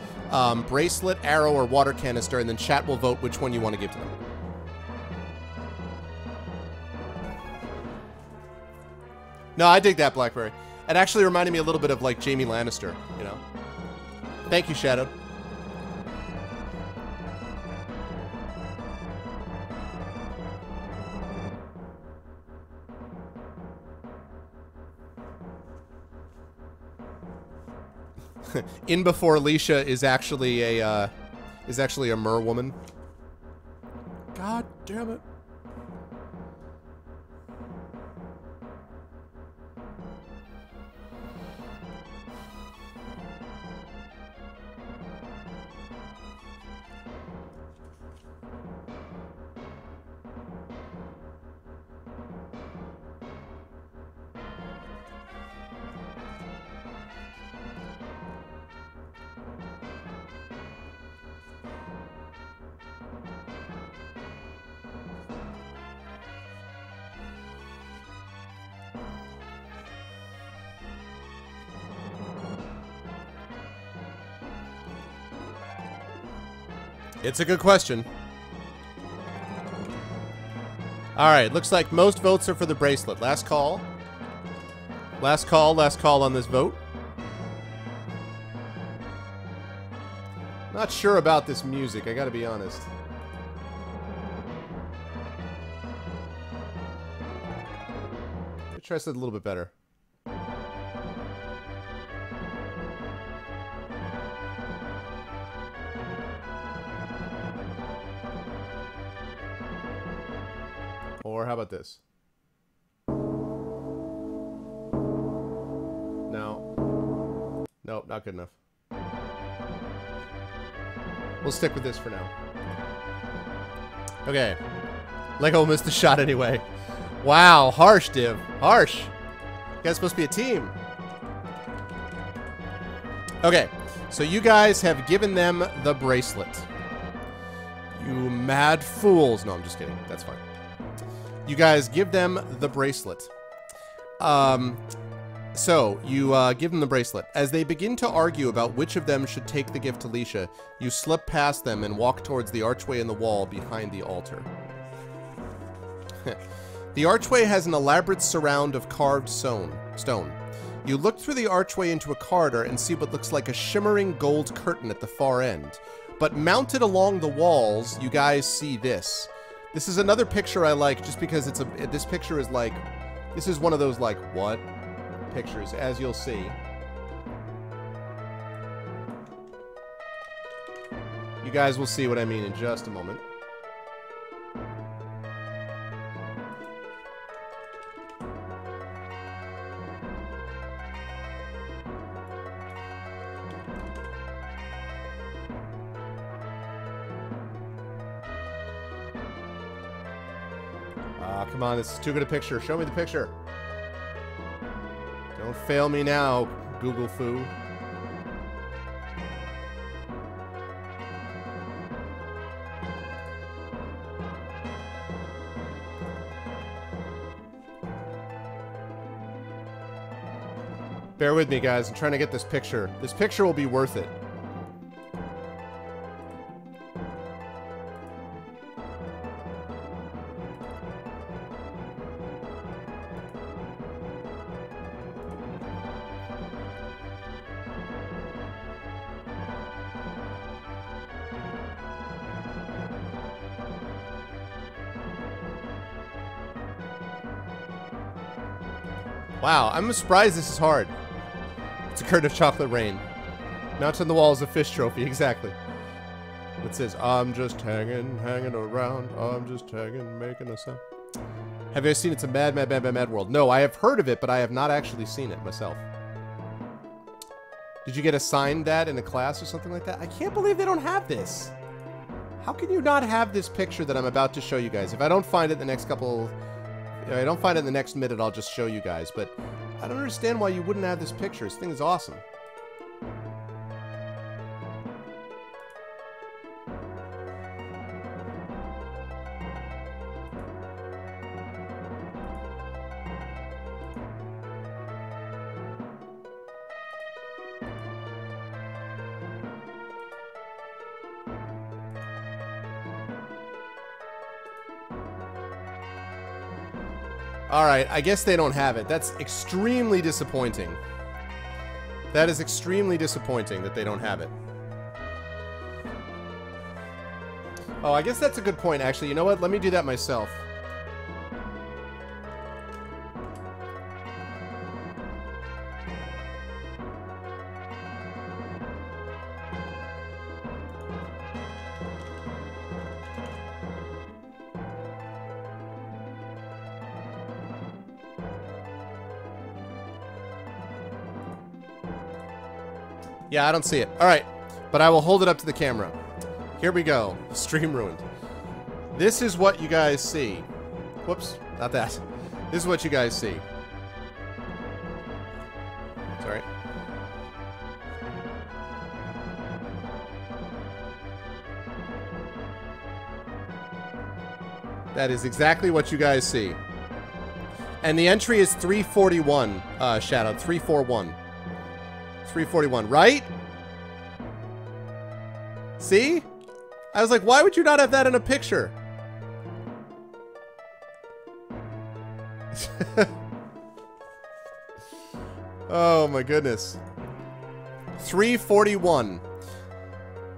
bracelet, arrow, or water canister, and then chat will vote which one you want to give to them. No, I dig that, Blackberry. It actually reminded me a little bit of, like, Jaime Lannister, you know? Thank you, Shadow. In before Alicia is actually a mer woman. God damn it. It's a good question. Alright, looks like most votes are for the bracelet. Last call. Last call on this vote. Not sure about this music, I gotta be honest. Let's try something a little bit better. Or how about this? No. Nope, not good enough. We'll stick with this for now. Okay. Lego missed the shot anyway. Wow, harsh, Div. Harsh. You guys supposed to be a team. Okay, so you guys have given them the bracelet. You mad fools. No, I'm just kidding. That's fine. You guys give them the bracelet. So, you give them the bracelet. As they begin to argue about which of them should take the gift to Alicia, you slip past them and walk towards the archway in the wall behind the altar. The archway has an elaborate surround of carved stone. You look through the archway into a corridor and see what looks like a shimmering gold curtain at the far end. But mounted along the walls, you guys see this. This is another picture I like just because it's this picture is like, this is one of those like, what? Pictures, as you'll see. You guys will see what I mean in just a moment. Ah, come on, this is too good a picture. Show me the picture. Don't fail me now, Google Foo. Bear with me, guys. I'm trying to get this picture. This picture will be worth it. Wow, I'm surprised this is hard. It's a curtain of chocolate rain. Mounted on the wall is a fish trophy, exactly. It says, I'm just hanging around. I'm just hanging, making a sound. Have you ever seen It's a Mad, Mad, Mad, Mad, Mad World? No, I have heard of it, but I have not actually seen it myself. Did you get assigned that in a class or something like that? I can't believe they don't have this. How can you not have this picture that I'm about to show you guys? If I don't find it in the next couple... I don't find it in the next minute, I'll just show you guys. But I don't understand why you wouldn't have this picture. This thing is awesome. Alright, I guess they don't have it. That's extremely disappointing. That is extremely disappointing that they don't have it. Oh, I guess that's a good point, actually. You know what? Let me do that myself. Yeah, I don't see it. Alright, but I will hold it up to the camera. Here we go. Stream ruined. This is what you guys see. Whoops, not that. This is what you guys see. Sorry. That is exactly what you guys see. And the entry is 341, Shadow. 341. 341, right? See? I was like, why would you not have that in a picture? Oh my goodness. 341.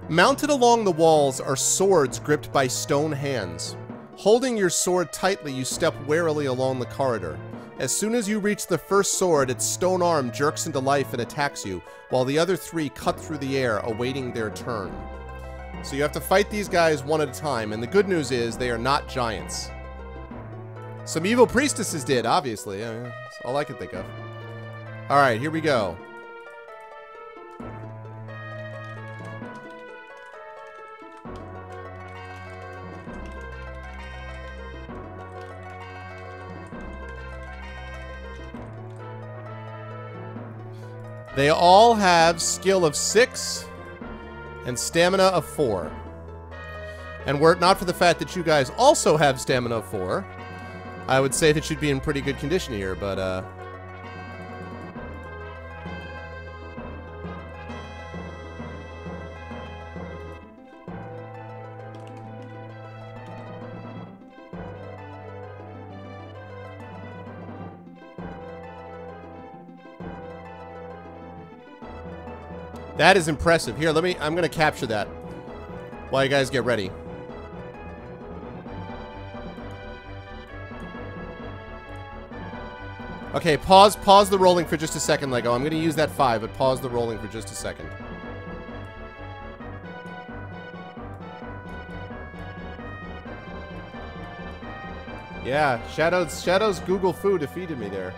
Mounted along the walls are swords gripped by stone hands. Holding your sword tightly, you step warily along the corridor. As soon as you reach the first sword, its stone arm jerks into life and attacks you, while the other three cut through the air, awaiting their turn. So you have to fight these guys one at a time, and the good news is they are not giants. Some evil priestesses did, obviously. That's all I can think of. Alright, here we go. They all have skill of 6 and stamina of 4. And were it not for the fact that you guys also have stamina of 4, I would say that you'd be in pretty good condition here, but that is impressive. Here, I'm gonna capture that while you guys get ready. Okay, pause the rolling for just a second, Lego. I'm gonna use that 5, but pause the rolling for just a second. Yeah, Shadow's Google Foo defeated me there.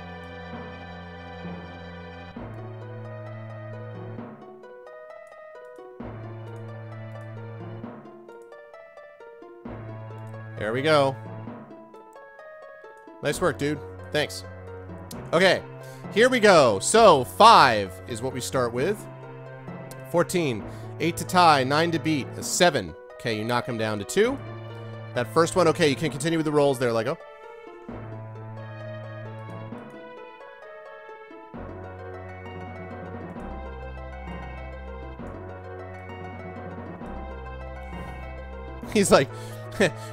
There we go. Nice work, dude. Thanks. Okay, here we go. So, 5 is what we start with. 14. 8 to tie, 9 to beat, 7. Okay, you knock him down to 2. That first one, okay, you can continue with the rolls there, Lego. He's like...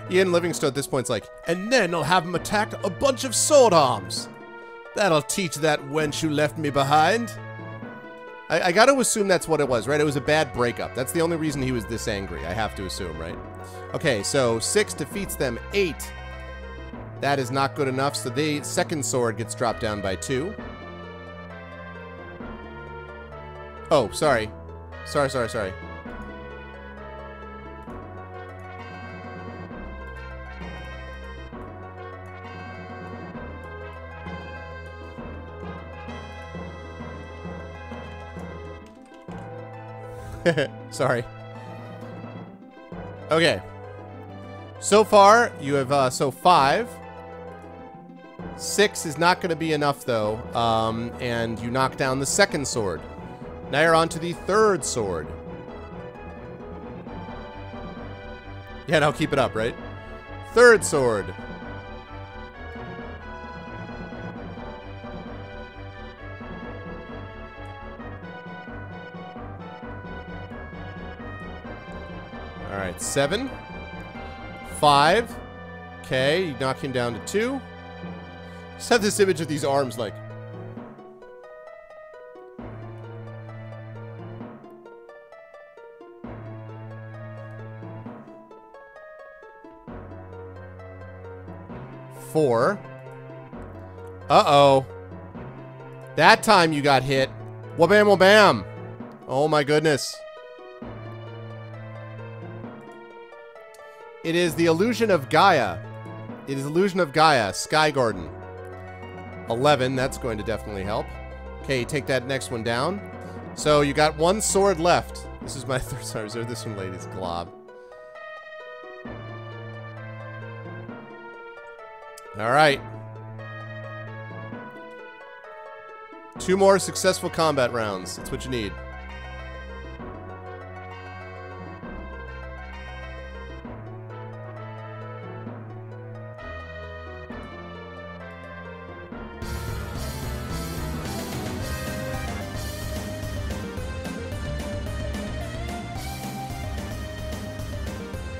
Ian Livingstone at this point's like, and then I'll have him attack a bunch of sword arms. That'll teach that wench who left me behind. I gotta assume that's what it was, right? It was a bad breakup. That's the only reason he was this angry, I have to assume, right? Okay, so 6 defeats them. 8. That is not good enough, so the second sword gets dropped down by 2. Oh, sorry. Sorry. Sorry. Okay. So far, you have, 5. 6 is not going to be enough, though. And you knock down the second sword. Now you're on to the third sword. Yeah, now keep it up, right? Third sword. All right, 7. 5. Okay, you knock him down to 2. Just have this image of these arms like... Four. Uh-oh. That time you got hit. Wabam wabam. Oh my goodness. It is the illusion of Gaia. It is illusion of Gaia. Sky Garden. 11. That's going to definitely help. Okay, take that next one down. So you got one sword left. This is my third. Sorry, reserve this one, ladies. Glob. All right. 2 more successful combat rounds. That's what you need.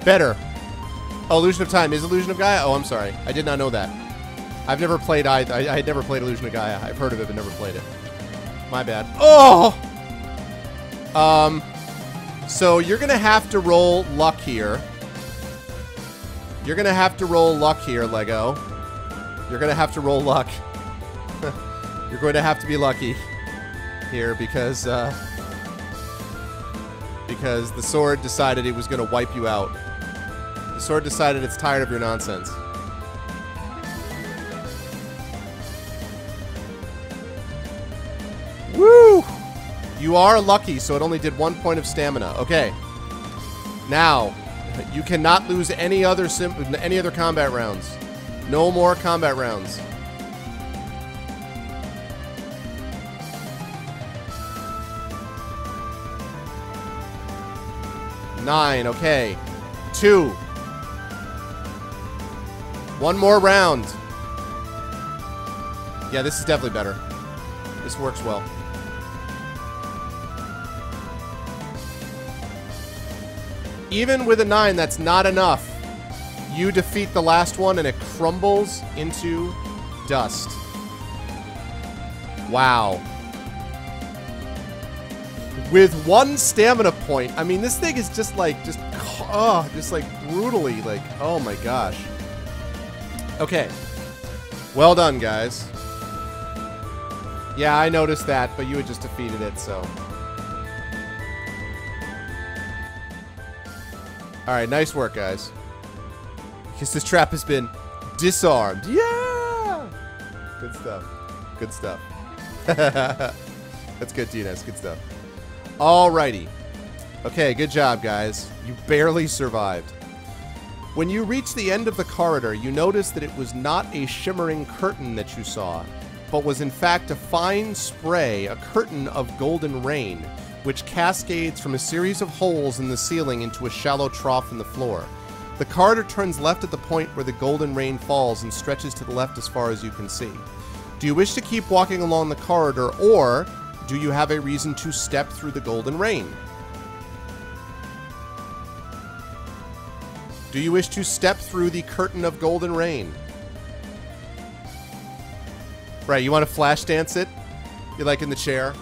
Better. Oh, Illusion of Time is Illusion of Gaia? Oh, I'm sorry. I did not know that. I've never played either. I had never played Illusion of Gaia. I've heard of it, but never played it. My bad. Oh! So you're going to have to roll luck here. You're going to have to roll luck here, Lego. You're going to have to roll luck. You're going to have to be lucky here because the sword decided it was going to wipe you out. The sword decided it's tired of your nonsense. Woo! You are lucky, so it only did 1 point of stamina. Okay. Now, you cannot lose any other combat rounds. No more combat rounds. Nine. Okay. 2. 1 more round. Yeah, this is definitely better. This works well. Even with a 9, that's not enough. You defeat the last one and it crumbles into dust. Wow. With 1 stamina point. I mean, this thing is just like, just like brutally, like, oh my gosh. Okay. Well done, guys. Yeah, I noticed that, but you had just defeated it, so. Alright, nice work, guys. Because this trap has been disarmed. Yeah! Good stuff. Good stuff. That's good, Tina. That's good stuff. Alrighty. Okay, good job, guys. You barely survived. When you reach the end of the corridor, you notice that it was not a shimmering curtain that you saw, but was in fact a fine spray, a curtain of golden rain, which cascades from a series of holes in the ceiling into a shallow trough in the floor. The corridor turns left at the point where the golden rain falls and stretches to the left as far as you can see. Do you wish to keep walking along the corridor, or do you have a reason to step through the golden rain? Do you wish to step through the curtain of golden rain? Right, you want to flash dance it? You're like in the chair?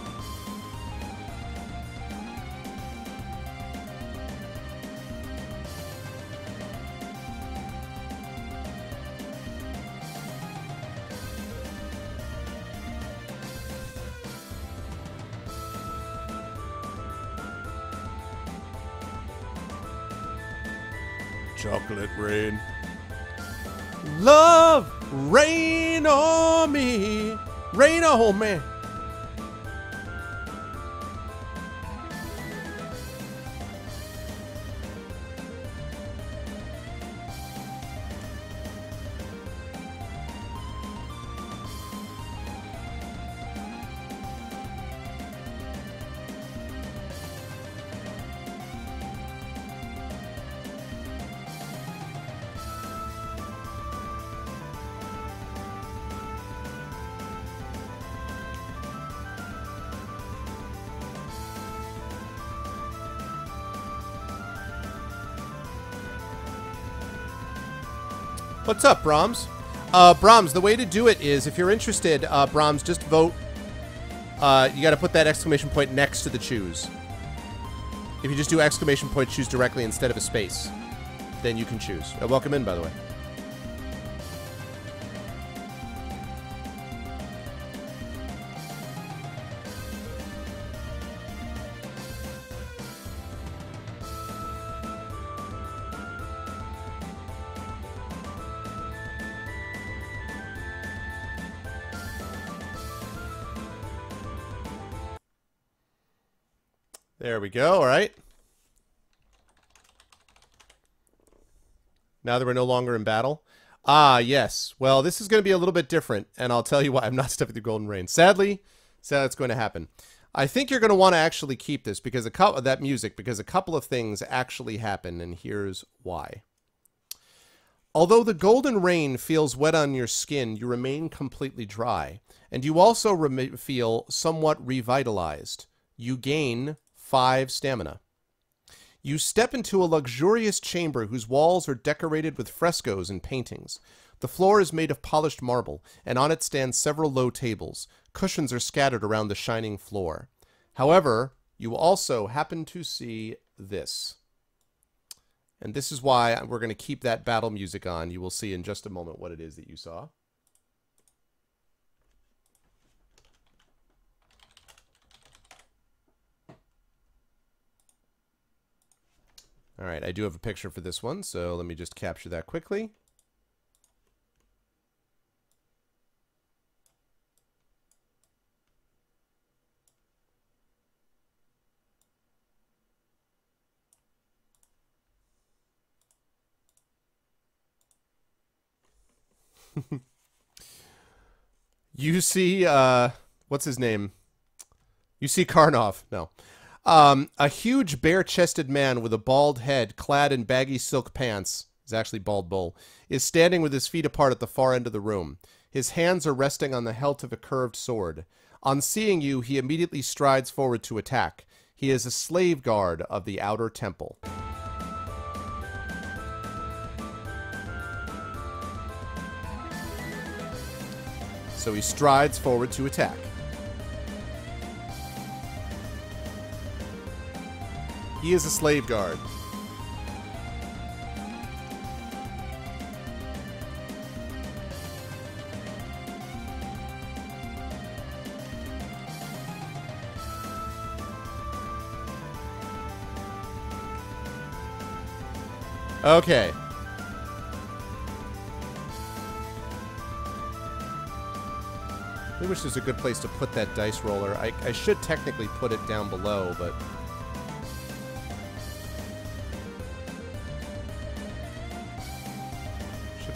Chocolate rain. Love, rain on me. Rain on me. What's up, Brahms? Brahms, the way to do it is, if you're interested, Brahms, just vote. You got to put that exclamation point next to the choose. If you just do exclamation point choose directly instead of a space, then you can choose. Welcome in, by the way. There we go. All right. Now that we're no longer in battle. Ah, yes. Well, this is going to be a little bit different, and I'll tell you why. I'm not stepping through Golden Rain. Sadly, that's going to happen. I think you're going to want to actually keep this because that music, because a couple of things actually happen, and here's why. Although the Golden Rain feels wet on your skin, you remain completely dry, and you also feel somewhat revitalized. You gain 5 stamina. You step into a luxurious chamber whose walls are decorated with frescoes and paintings. The floor is made of polished marble, and on it stand several low tables. Cushions are scattered around the shining floor. However, you also happen to see this. And this is why we're going to keep that battle music on. You will see in just a moment what it is that you saw. All right, I do have a picture for this one, so let me just capture that quickly. You see, what's his name? You see Karnov. No. A huge bare-chested man with a bald head, clad in baggy silk pants, is actually bald bull, is standing with his feet apart at the far end of the room. His hands are resting on the hilt of a curved sword. On seeing you, he immediately strides forward to attack. He is a slave guard of the outer temple. So he strides forward to attack. He is a slave guard. Okay. I wish there's a good place to put that dice roller. I should technically put it down below, but...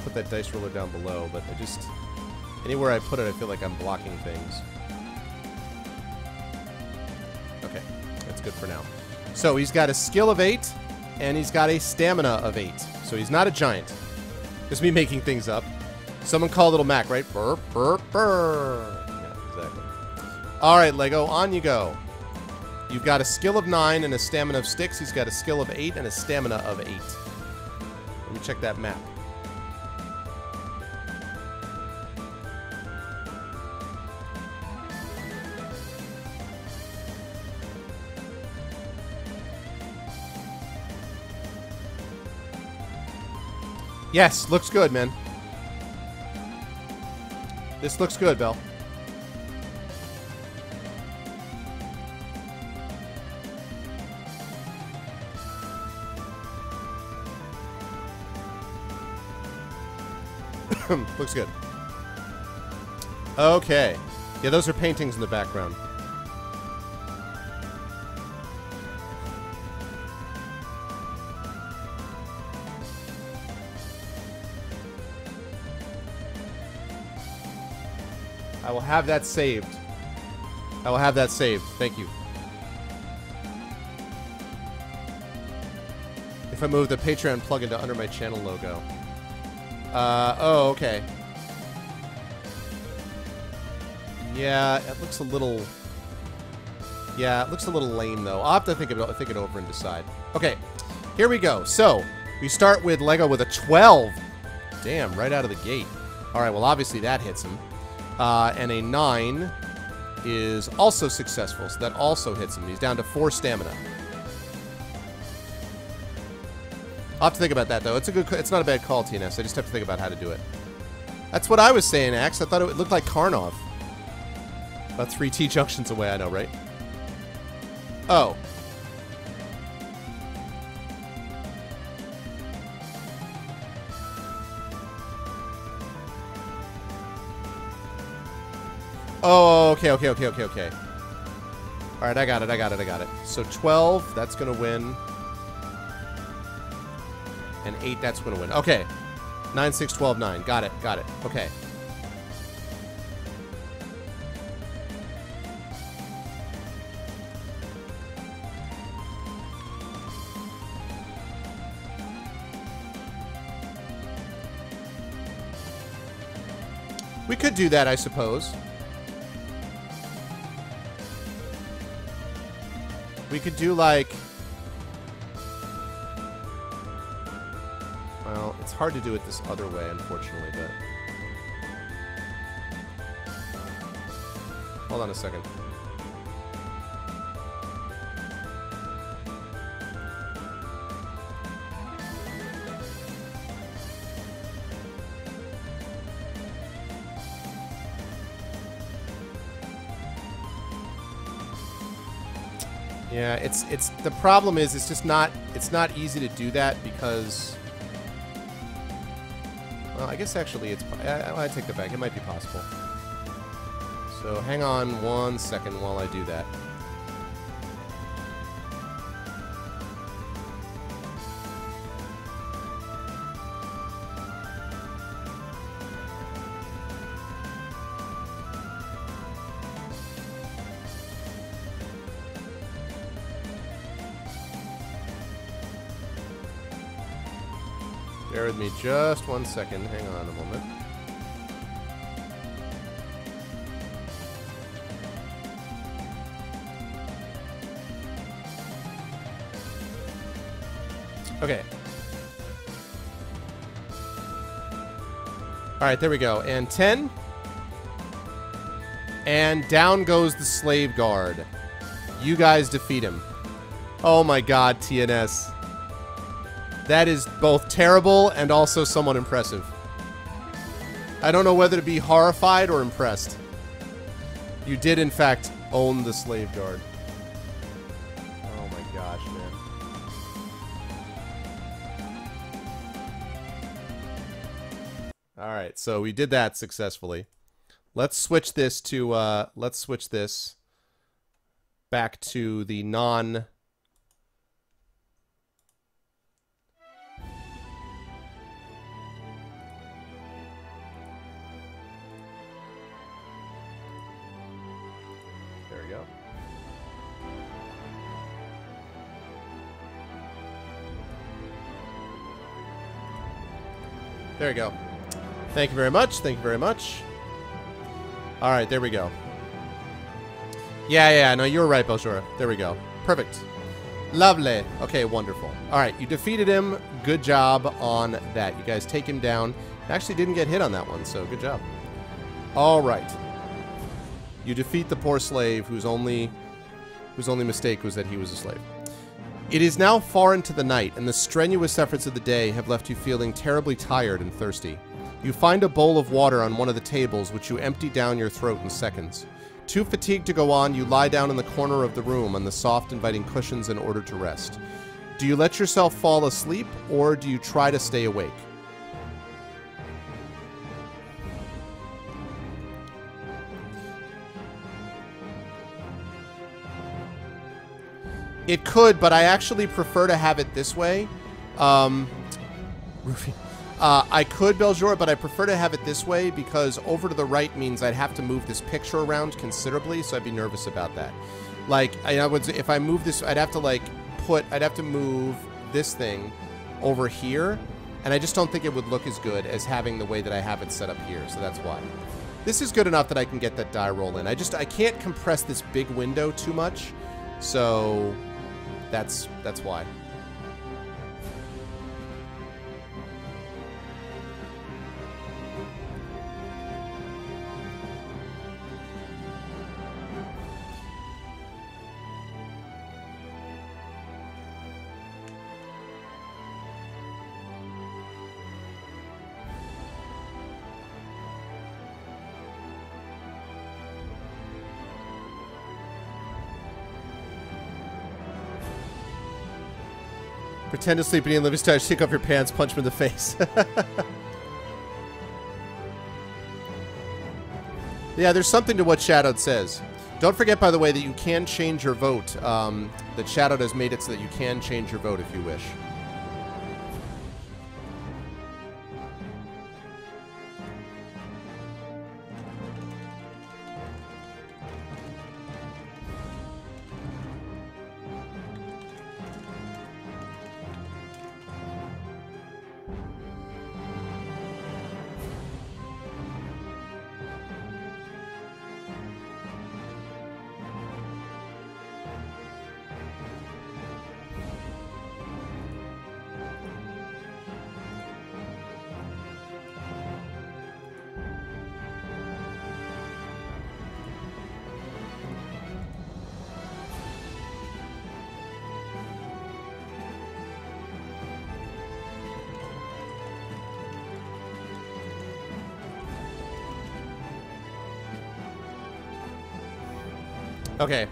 put that dice roller down below, but I just... Anywhere I put it, I feel like I'm blocking things. Okay, that's good for now. So he's got a skill of 8, and he's got a stamina of 8. So he's not a giant. Just me making things up. Someone call Little Mac, right? Burr, burr, burr. Yeah, exactly. Alright, Lego, on you go. You've got a skill of 9 and a stamina of 6. He's got a skill of 8 and a stamina of 8. Let me check that map. Yes, looks good, man. This looks good, Belle. Looks good. Okay. Yeah, those are paintings in the background. I will have that saved. I will have that saved. Thank you. If I move the Patreon plugin to under my channel logo. Oh, okay. Yeah, it looks a little... Yeah, it looks a little lame, though. I'll have to think it over and decide. Okay, here we go. So, we start with Lego with a 12. Damn, right out of the gate. All right, well, obviously that hits him. And a 9 is also successful, so that also hits him. He's down to 4 stamina. I'll have to think about that, though. It's not a bad call, TNS. I just have to think about how to do it. That's what I was saying, Axe. I thought it looked like Karnov. About 3 T-junctions away, I know, right? Oh. Oh, okay. All right, I got it. So 12, that's going to win. And 8, that's going to win. Okay. 9, 6, 12, 9. Got it. Okay. We could do that, I suppose. We could do, like... Well, it's hard to do it this other way, unfortunately, but... Hold on a second. Yeah, it's the problem is it's not easy to do that because, well, I guess actually I take that back. It might be possible. So hang on 1 second while I do that. Bear with me just 1 second. Hang on a moment. Okay. Alright, there we go. And 10. And down goes the slave guard. You guys defeat him. Oh my god, TNS. That is both terrible and also somewhat impressive. I don't know whether to be horrified or impressed. You did, in fact, own the slave guard. Oh my gosh, man. Alright, so we did that successfully. Let's switch this to, back to the non... There we go. There we go. Thank you very much. Thank you very much. All right, there we go. Yeah, no, you were right, Belshura. There we go. Perfect. Lovely. Okay, wonderful. All right, you defeated him. Good job on that. You guys take him down. Actually didn't get hit on that one, so good job. All right. You defeat the poor slave whose only mistake was that he was a slave. It is now far into the night, and the strenuous efforts of the day have left you feeling terribly tired and thirsty. You find a bowl of water on one of the tables, which you empty down your throat in seconds. Too fatigued to go on, you lie down in the corner of the room on the soft, inviting cushions in order to rest. Do you let yourself fall asleep, or do you try to stay awake? It could, but I actually prefer to have it this way. I could, Beljor, but I prefer to have it this way because over to the right means I'd have to move this picture around considerably, so I'd be nervous about that. Like, if I move this, I'd have to move this thing over here, and I just don't think it would look as good as having the way that I have it set up here, so that's why. This is good enough that I can get that die roll in. I can't compress this big window too much, so that's why. Pretend to sleep in Livy's touch, take off your pants, punch him in the face. Yeah, there's something to what Shadowed says. Don't forget, by the way, that you can change your vote. That Shadowed has made it so that you can change your vote if you wish. Okay,